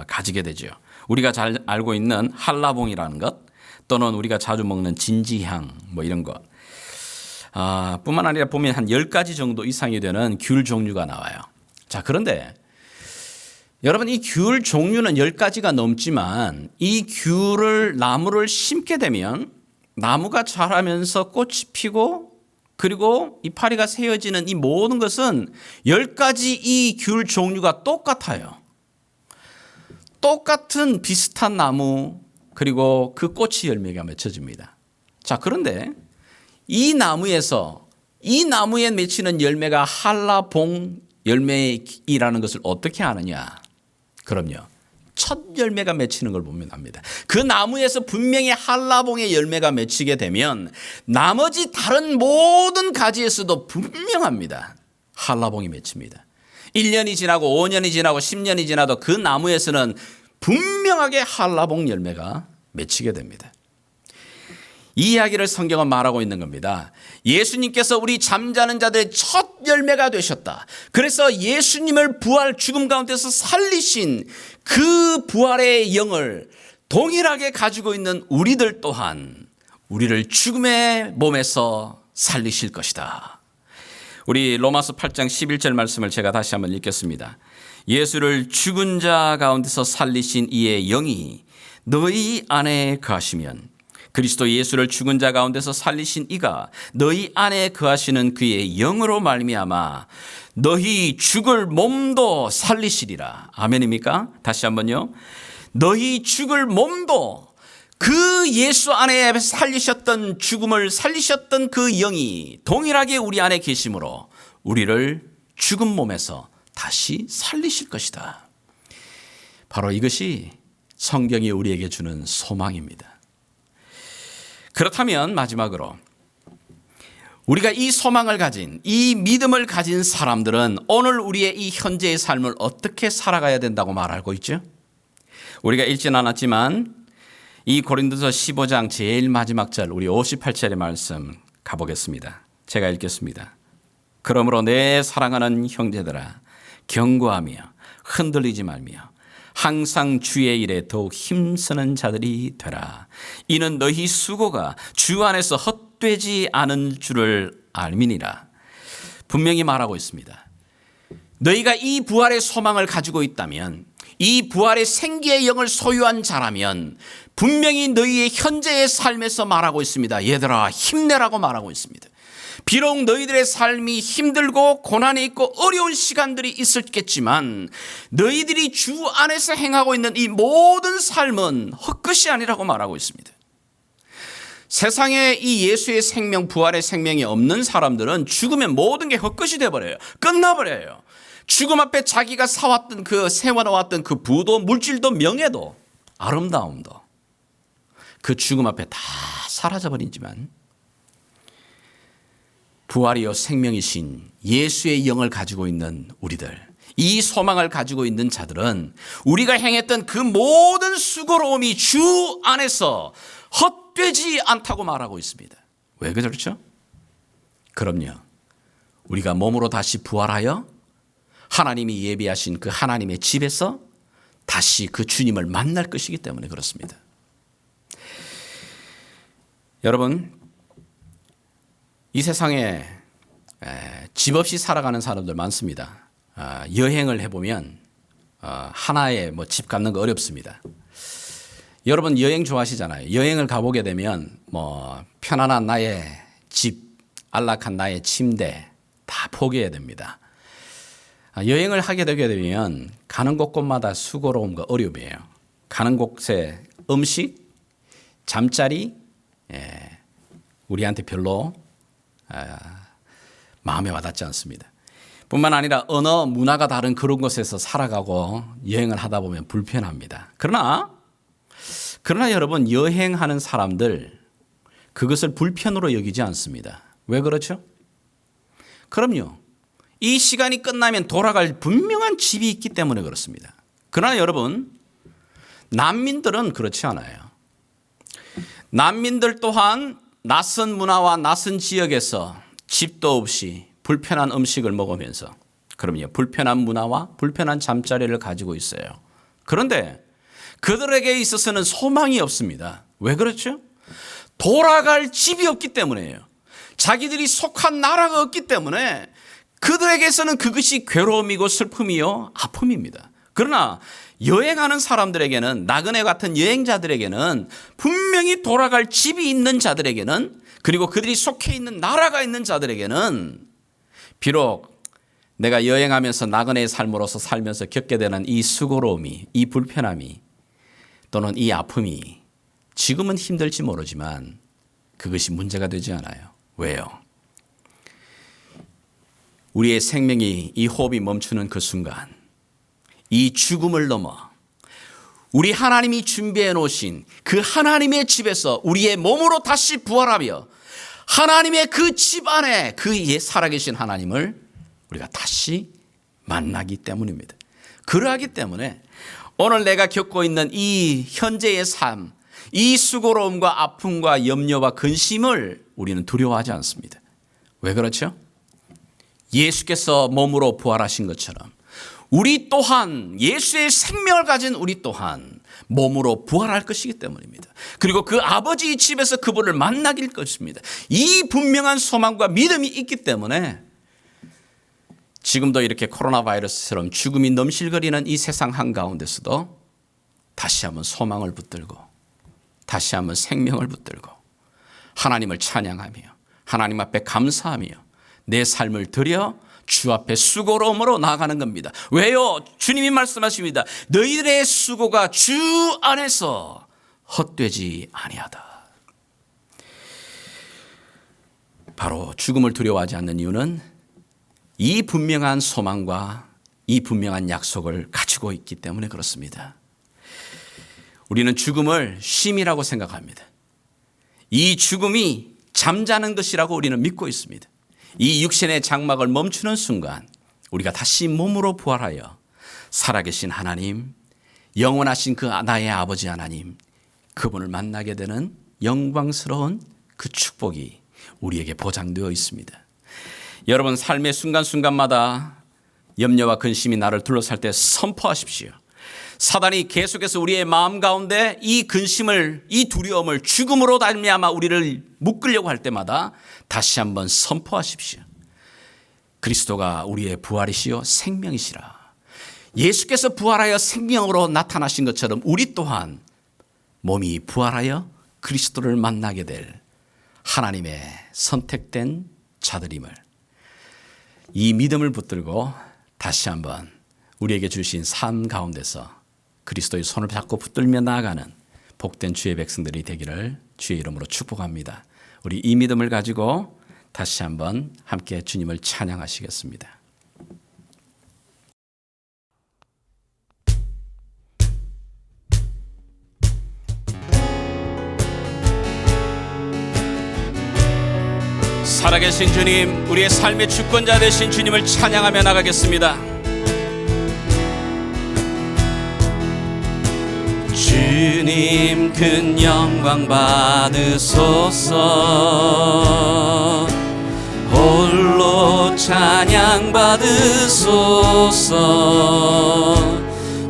가지게 되죠. 우리가 잘 알고 있는 한라봉이라는 것, 또는 우리가 자주 먹는 진지향 뭐 이런 것, 뿐만 아니라 보면 한 10가지 정도 이상이 되는 귤 종류가 나와요. 자, 그런데 여러분, 이 귤 종류는 10가지가 넘지만 이 귤을 나무를 심게 되면 나무가 자라면서 꽃이 피고 그리고 이파리가 세워지는 이 모든 것은 10가지 이 귤 종류가 똑같아요. 똑같은 비슷한 나무, 그리고 그 꽃이 열매가 맺혀집니다. 자, 그런데 이 나무에 맺히는 열매가 한라봉 열매이라는 것을 어떻게 아느냐? 그럼요, 첫 열매가 맺히는 걸 보면 압니다. 그 나무에서 분명히 한라봉의 열매가 맺히게 되면 나머지 다른 모든 가지에서도 분명합니다. 한라봉이 맺힙니다. 1년이 지나고 5년이 지나고 10년이 지나도 그 나무에서는 분명하게 한라봉 열매가 맺히게 됩니다. 이 이야기를 성경은 말하고 있는 겁니다. 예수님께서 우리 잠자는 자들의 첫 열매가 되셨다. 그래서 예수님을 부활 죽음 가운데서 살리신 그 부활의 영을 동일하게 가지고 있는 우리들 또한 우리를 죽음의 몸에서 살리실 것이다. 우리 로마서 8장 11절 말씀을 제가 다시 한번 읽겠습니다. 예수를 죽은 자 가운데서 살리신 이의 영이 너희 안에 거하시면 그리스도 예수를 죽은 자 가운데서 살리신 이가 너희 안에 거하시는 그의 영으로 말미암아 너희 죽을 몸도 살리시리라. 아멘입니까? 다시 한번요. 너희 죽을 몸도, 그 예수 안에 살리셨던, 죽음을 살리셨던 그 영이 동일하게 우리 안에 계심으로 우리를 죽은 몸에서 다시 살리실 것이다. 바로 이것이 성경이 우리에게 주는 소망입니다. 그렇다면 마지막으로 우리가 이 소망을 가진, 이 믿음을 가진 사람들은 오늘 우리의 이 현재의 삶을 어떻게 살아가야 된다고 말하고 있죠? 우리가 읽진 않았지만 이 고린도서 15장 제일 마지막 절, 우리 58절의 말씀 가보겠습니다. 제가 읽겠습니다. 그러므로 내 사랑하는 형제들아, 경고하며 흔들리지 말며 항상 주의 일에 더욱 힘쓰는 자들이 되라. 이는 너희 수고가 주 안에서 헛되지 않은 줄을 알미니라. 분명히 말하고 있습니다. 너희가 이 부활의 소망을 가지고 있다면, 이 부활의 생기의 영을 소유한 자라면 분명히 너희의 현재의 삶에서 말하고 있습니다. 얘들아, 힘내라고 말하고 있습니다. 비록 너희들의 삶이 힘들고 고난이 있고 어려운 시간들이 있었겠지만 너희들이 주 안에서 행하고 있는 이 모든 삶은 헛것이 아니라고 말하고 있습니다. 세상에 이 예수의 생명, 부활의 생명이 없는 사람들은 죽으면 모든 게 헛것이 돼버려요. 끝나버려요. 죽음 앞에 자기가 세워놓았던 그 부도, 물질도, 명예도, 아름다움도 그 죽음 앞에 다 사라져버리지만 부활이요 생명이신 예수의 영을 가지고 있는 우리들, 이 소망을 가지고 있는 자들은 우리가 행했던 그 모든 수고로움이 주 안에서 헛되지 않다고 말하고 있습니다. 왜 그렇죠? 그럼요, 우리가 몸으로 다시 부활하여 하나님이 예비하신 그 하나님의 집에서 다시 그 주님을 만날 것이기 때문에 그렇습니다. 여러분, 이 세상에 집 없이 살아가는 사람들 많습니다. 여행을 해보면 하나에 집 갖는 거 어렵습니다. 여러분 여행 좋아하시잖아요. 여행을 가보게 되면 편안한 나의 집, 안락한 나의 침대 다 포기해야 됩니다. 여행을 하게 되게 되면 가는 곳곳마다 수고로움과 어려움이에요. 가는 곳에 음식, 잠자리, 우리한테 별로 마음에 와닿지 않습니다. 뿐만 아니라 언어, 문화가 다른 그런 곳에서 살아가고 여행을 하다 보면 불편합니다. 그러나 여러분, 여행하는 사람들 그것을 불편으로 여기지 않습니다. 왜 그렇죠? 그럼요, 이 시간이 끝나면 돌아갈 분명한 집이 있기 때문에 그렇습니다. 그러나 여러분, 난민들은 그렇지 않아요. 난민들 또한 낯선 문화와 낯선 지역에서 집도 없이 불편한 음식을 먹으면서, 그럼요, 불편한 문화와 불편한 잠자리를 가지고 있어요. 그런데 그들에게 있어서는 소망이 없습니다. 왜 그렇죠? 돌아갈 집이 없기 때문이에요. 자기들이 속한 나라가 없기 때문에 그들에게서는 그것이 괴로움이고 슬픔이요 아픔입니다. 그러나 여행하는 사람들에게는, 나그네 같은 여행자들에게는, 분명히 돌아갈 집이 있는 자들에게는, 그리고 그들이 속해 있는 나라가 있는 자들에게는 비록 내가 여행하면서 나그네의 삶으로서 살면서 겪게 되는 이 수고로움이, 이 불편함이 또는 이 아픔이 지금은 힘들지 모르지만 그것이 문제가 되지 않아요. 왜요? 우리의 생명이, 이 호흡이 멈추는 그 순간, 이 죽음을 넘어 우리 하나님이 준비해 놓으신 그 하나님의 집에서 우리의 몸으로 다시 부활하며 하나님의 그 집 안에 그 살아계신 하나님을 우리가 다시 만나기 때문입니다. 그러하기 때문에 오늘 내가 겪고 있는 이 현재의 삶, 이 수고로움과 아픔과 염려와 근심을 우리는 두려워하지 않습니다. 왜 그렇죠? 예수께서 몸으로 부활하신 것처럼 우리 또한, 예수의 생명을 가진 우리 또한 몸으로 부활할 것이기 때문입니다. 그리고 그 아버지의 집에서 그분을 만나길 것입니다. 이 분명한 소망과 믿음이 있기 때문에 지금도 이렇게 코로나 바이러스처럼 죽음이 넘실거리는 이 세상 한가운데서도 다시 한번 소망을 붙들고 다시 한번 생명을 붙들고 하나님을 찬양하며 하나님 앞에 감사하며 내 삶을 드려 주 앞에 수고로움으로 나아가는 겁니다. 왜요? 주님이 말씀하십니다. 너희들의 수고가 주 안에서 헛되지 아니하다. 바로 죽음을 두려워하지 않는 이유는 이 분명한 소망과 이 분명한 약속을 가지고 있기 때문에 그렇습니다. 우리는 죽음을 쉼이라고 생각합니다. 이 죽음이 잠자는 것이라고 우리는 믿고 있습니다. 이 육신의 장막을 멈추는 순간 우리가 다시 몸으로 부활하여 살아계신 하나님, 영원하신 그 나의 아버지 하나님, 그분을 만나게 되는 영광스러운 그 축복이 우리에게 보장되어 있습니다. 여러분, 삶의 순간순간마다 염려와 근심이 나를 둘러쌀 때 선포하십시오. 사단이 계속해서 우리의 마음 가운데 이 근심을, 이 두려움을 죽음으로 말미암아 우리를 묶으려고 할 때마다 다시 한번 선포하십시오. 그리스도가 우리의 부활이시요 생명이시라. 예수께서 부활하여 생명으로 나타나신 것처럼 우리 또한 몸이 부활하여 그리스도를 만나게 될 하나님의 선택된 자들임을, 이 믿음을 붙들고 다시 한번 우리에게 주신 삶 가운데서 그리스도의 손을 잡고 붙들며 나아가는 복된 주의 백성들이 되기를 주의 이름으로 축복합니다. 우리 이 믿음을 가지고 다시 한번 함께 주님을 찬양하시겠습니다. 살아계신 주님, 우리의 삶의 주권자 되신 주님을 찬양하며 나가겠습니다. 주님 큰 영광 받으소서, 홀로 찬양 받으소서.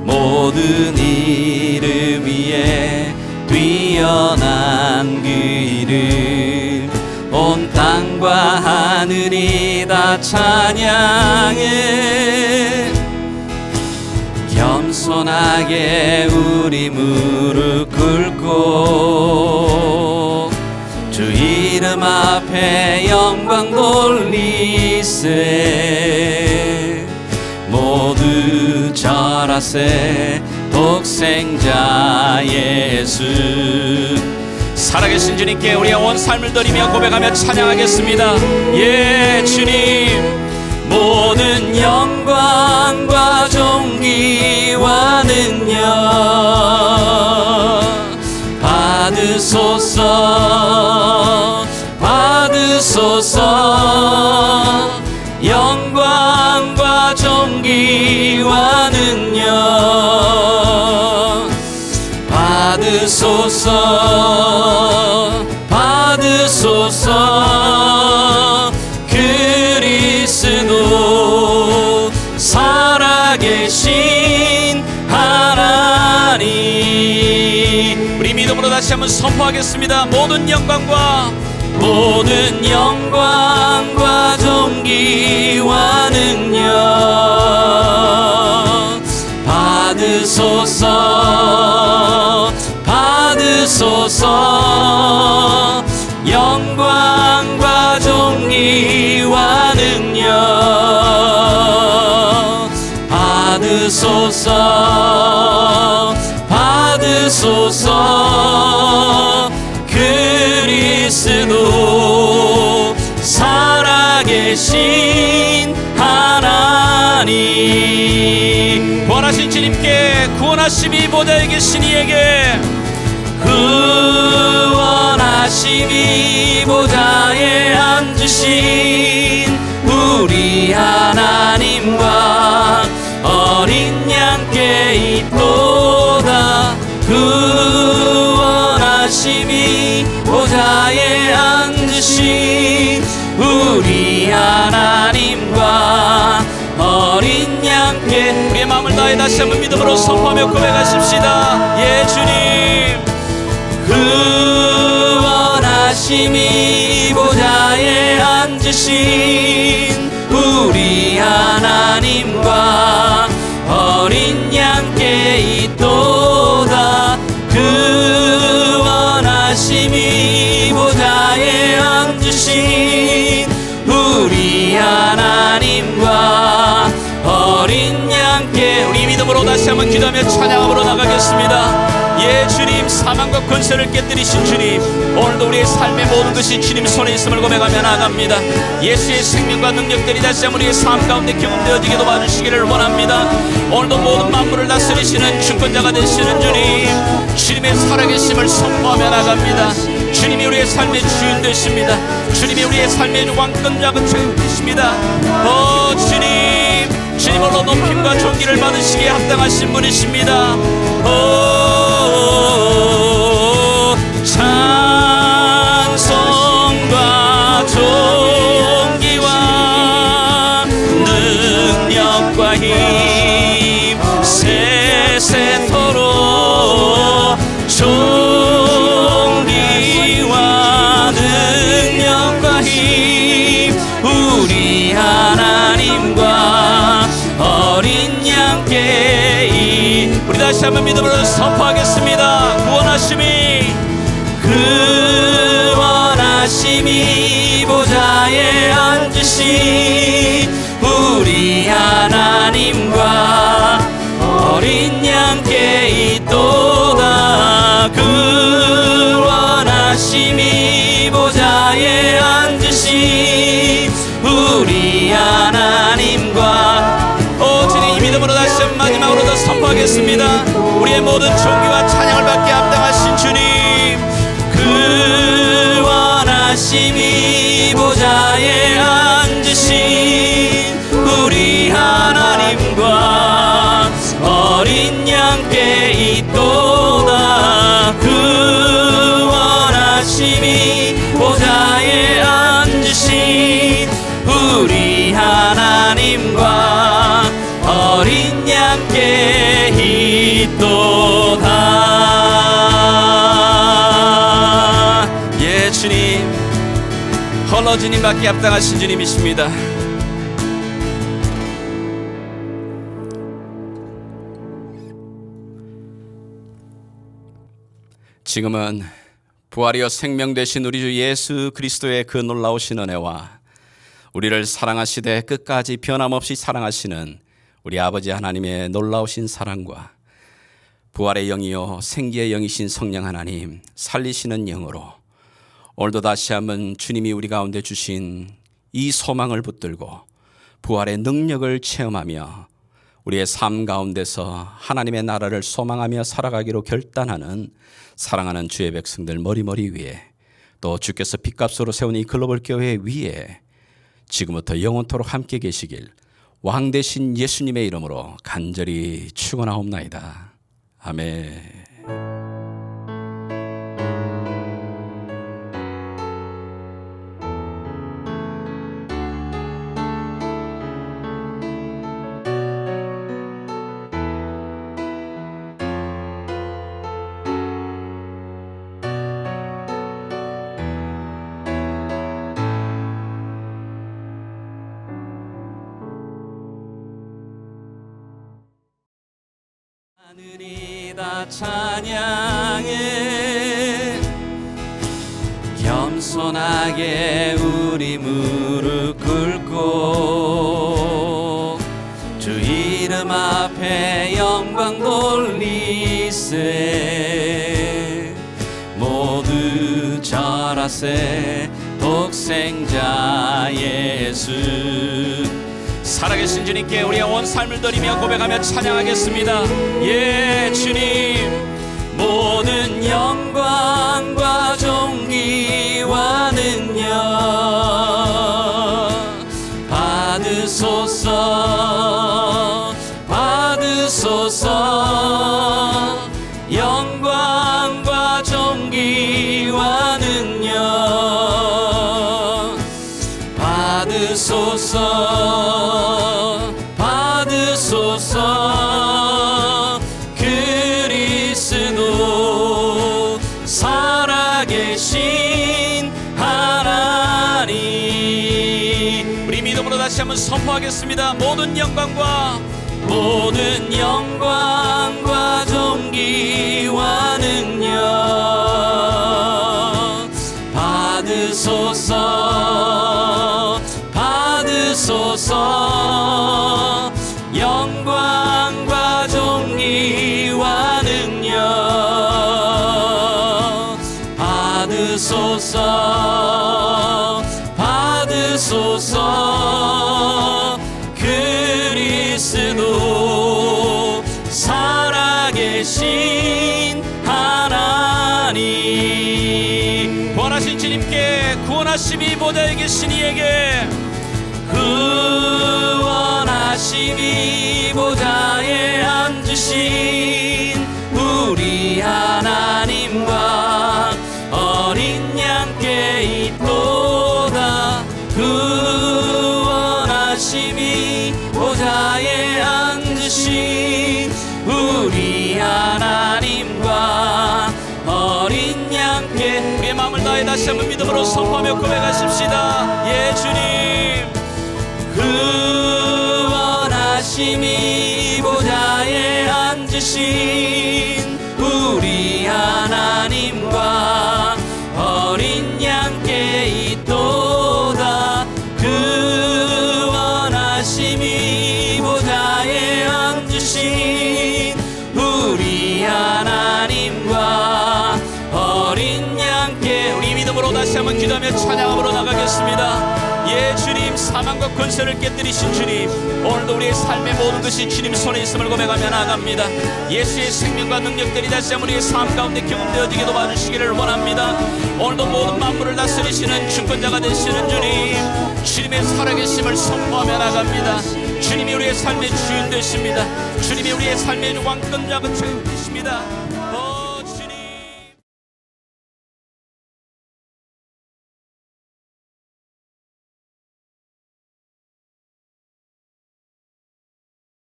모든 이름 위에 뛰어난 그 이름, 온 땅과 하늘이 다 찬양해. 겸손하게 우리 무릎 꿇고 주 이름 앞에 영광 돌리세. 모두 절하세 독생자 예수. 살아계신 주님께 우리의 온 삶을 드리며 고백하며 찬양하겠습니다. 예, 주님, 모든 영광과 존귀와 능력 받으소서, 받으소서. 영광과 존귀와 능력 받으소서, 받으소서. 그리스도 살아계신 하나님, 믿음으로 다시 한번 선포하겠습니다. 모든 영광과 존귀와 능력 받으소서 영광과 존귀와 능력 받으소서 그리스도 살아계신 하나님 구원하신 주님께 구원하심이 보좌에 계신 이에게 구원하심이 보좌에 앉으신 우리 하나님과 어린 양께 있도다 구원하심이 보좌에 앉으신 우리 하나님과 어린 양께 우리의 마음을 다해 다시 한번 믿음으로 선포하며 고백하십시다. 예 주님 구원하심이 보좌에 앉으신 우리 하나님과 어린 양께 있도다 구원하심이 보좌에 앉으신 우리 하나님과 어린 양께 우리 믿음으로 다시 한번 기도하며 찬양함으로 나가겠습니다. 예 주님 사망과 권세를 깨뜨리신 주님 오늘도 우리의 삶의 모든 것이 주님 손에 있음을 고백하며 나아갑니다. 예수의 생명과 능력들이 다시 한번 우리의 삶 가운데 경험되어지게 도와주시기를 원합니다. 오늘도 모든 만물을 다스리시는 주권자가 되시는 주님 주님의 살아계심을 선포하며 나갑니다. 주님이 우리의 삶의 주인 되십니다. 주님이 우리의 삶의 왕권자가 되십니다. 주님 홀로 높임과 존귀를 받으시기에 합당하신 분이십니다. 찬송과 존귀와 능력과 힘 세세토록 존귀와 능력과 힘 우리 하나님과 어린 양께 우리 다시 한번 믿음으로 선포하겠습니다. 구원하심이 보좌에 앉으신 우리 하나님과 어린 양께 있도다 구원하심이 보좌에 앉으신 우리 하나님과 주님 믿음으로 다시 한번 마지막으로 더 선포하겠습니다. 우리의 모든 존귀와 찬양을 받게 합당하신 주님 구원하심이 보좌에 앉으신 우리 하나님과 어린 양께 있도다 구원하심이 보좌에 앉으신 우리 하나님과 어린 양께 있도다. 예 주님 홀로 주님밖에 합당하신 주님이십니다. 지금은 부활이여 생명 되신 우리 주 예수 그리스도의 그 놀라우신 은혜와 우리를 사랑하시되 끝까지 변함없이 사랑하시는 우리 아버지 하나님의 놀라우신 사랑과 부활의 영이요 생기의 영이신 성령 하나님 살리시는 영으로 오늘도 다시 한번 주님이 우리 가운데 주신 이 소망을 붙들고 부활의 능력을 체험하며 우리의 삶 가운데서 하나님의 나라를 소망하며 살아가기로 결단하는 사랑하는 주의 백성들 머리머리 위에 또 주께서 빚값으로 세운 이 글로벌 교회 위에 지금부터 영원토록 함께 계시길 왕 되신 예수님의 이름으로 간절히 축원하옵나이다. 아멘. 찬양해 겸손하게 우리 무릎 꿇고 주 이름 앞에 영광 돌리세 모두 절하세 독생자 예수 살아계신 주님께 우리의 온 삶을 드리며 고백하며 찬양하겠습니다. 예 주님 모든 영광과 존귀와 능력 받으소서 받으소서 영광과 존귀와 능력 받으소서 받으소서 그리스도 살아계신 하나님 우리 믿음으로 다시 한번 선포하겠습니다. 모든 영광과 존귀와 능력 받으소서 받으소서 영광과 존귀와 능력 받으소서 받으소서 그리스도 살아계신 하나님 구원하신 주님께 구원하심이 보좌에 계신 이에게 구원하심이 보좌에 앉으신 우리 하나님과 어린 양께 있도다 구원하심이 보좌에 앉으신 우리 하나님과 어린 양께 우리의 마음을 다해 다시 한번 믿음으로 선포하며 고백하십시다. 예 주님 구원하심이 보좌에 앉으신 우리 하나님과 어린 양께 있도다 구원하심이 보좌에 앉으신 우리 하나님과 어린 양께 우리 믿음으로 다시 한번 기도하며 찬양함으로 나가겠습니다. 예 주님 사망과 권세를 깨뜨리신 주님 오늘도 우리의 삶의 모든 것이 주님 손에 있음을 고백하며 나아갑니다. 예수의 생명과 능력들이 다시 한번 우리의 삶 가운데 경험되어지게 도와주시기를 원합니다. 오늘도 모든 만물을 다스리시는 주권자가 되시는 주님 주님의 살아계심을 선포하며 나갑니다. 주님이 우리의 삶의 주인 되십니다. 주님이 우리의 삶의 왕권자가 되십니다.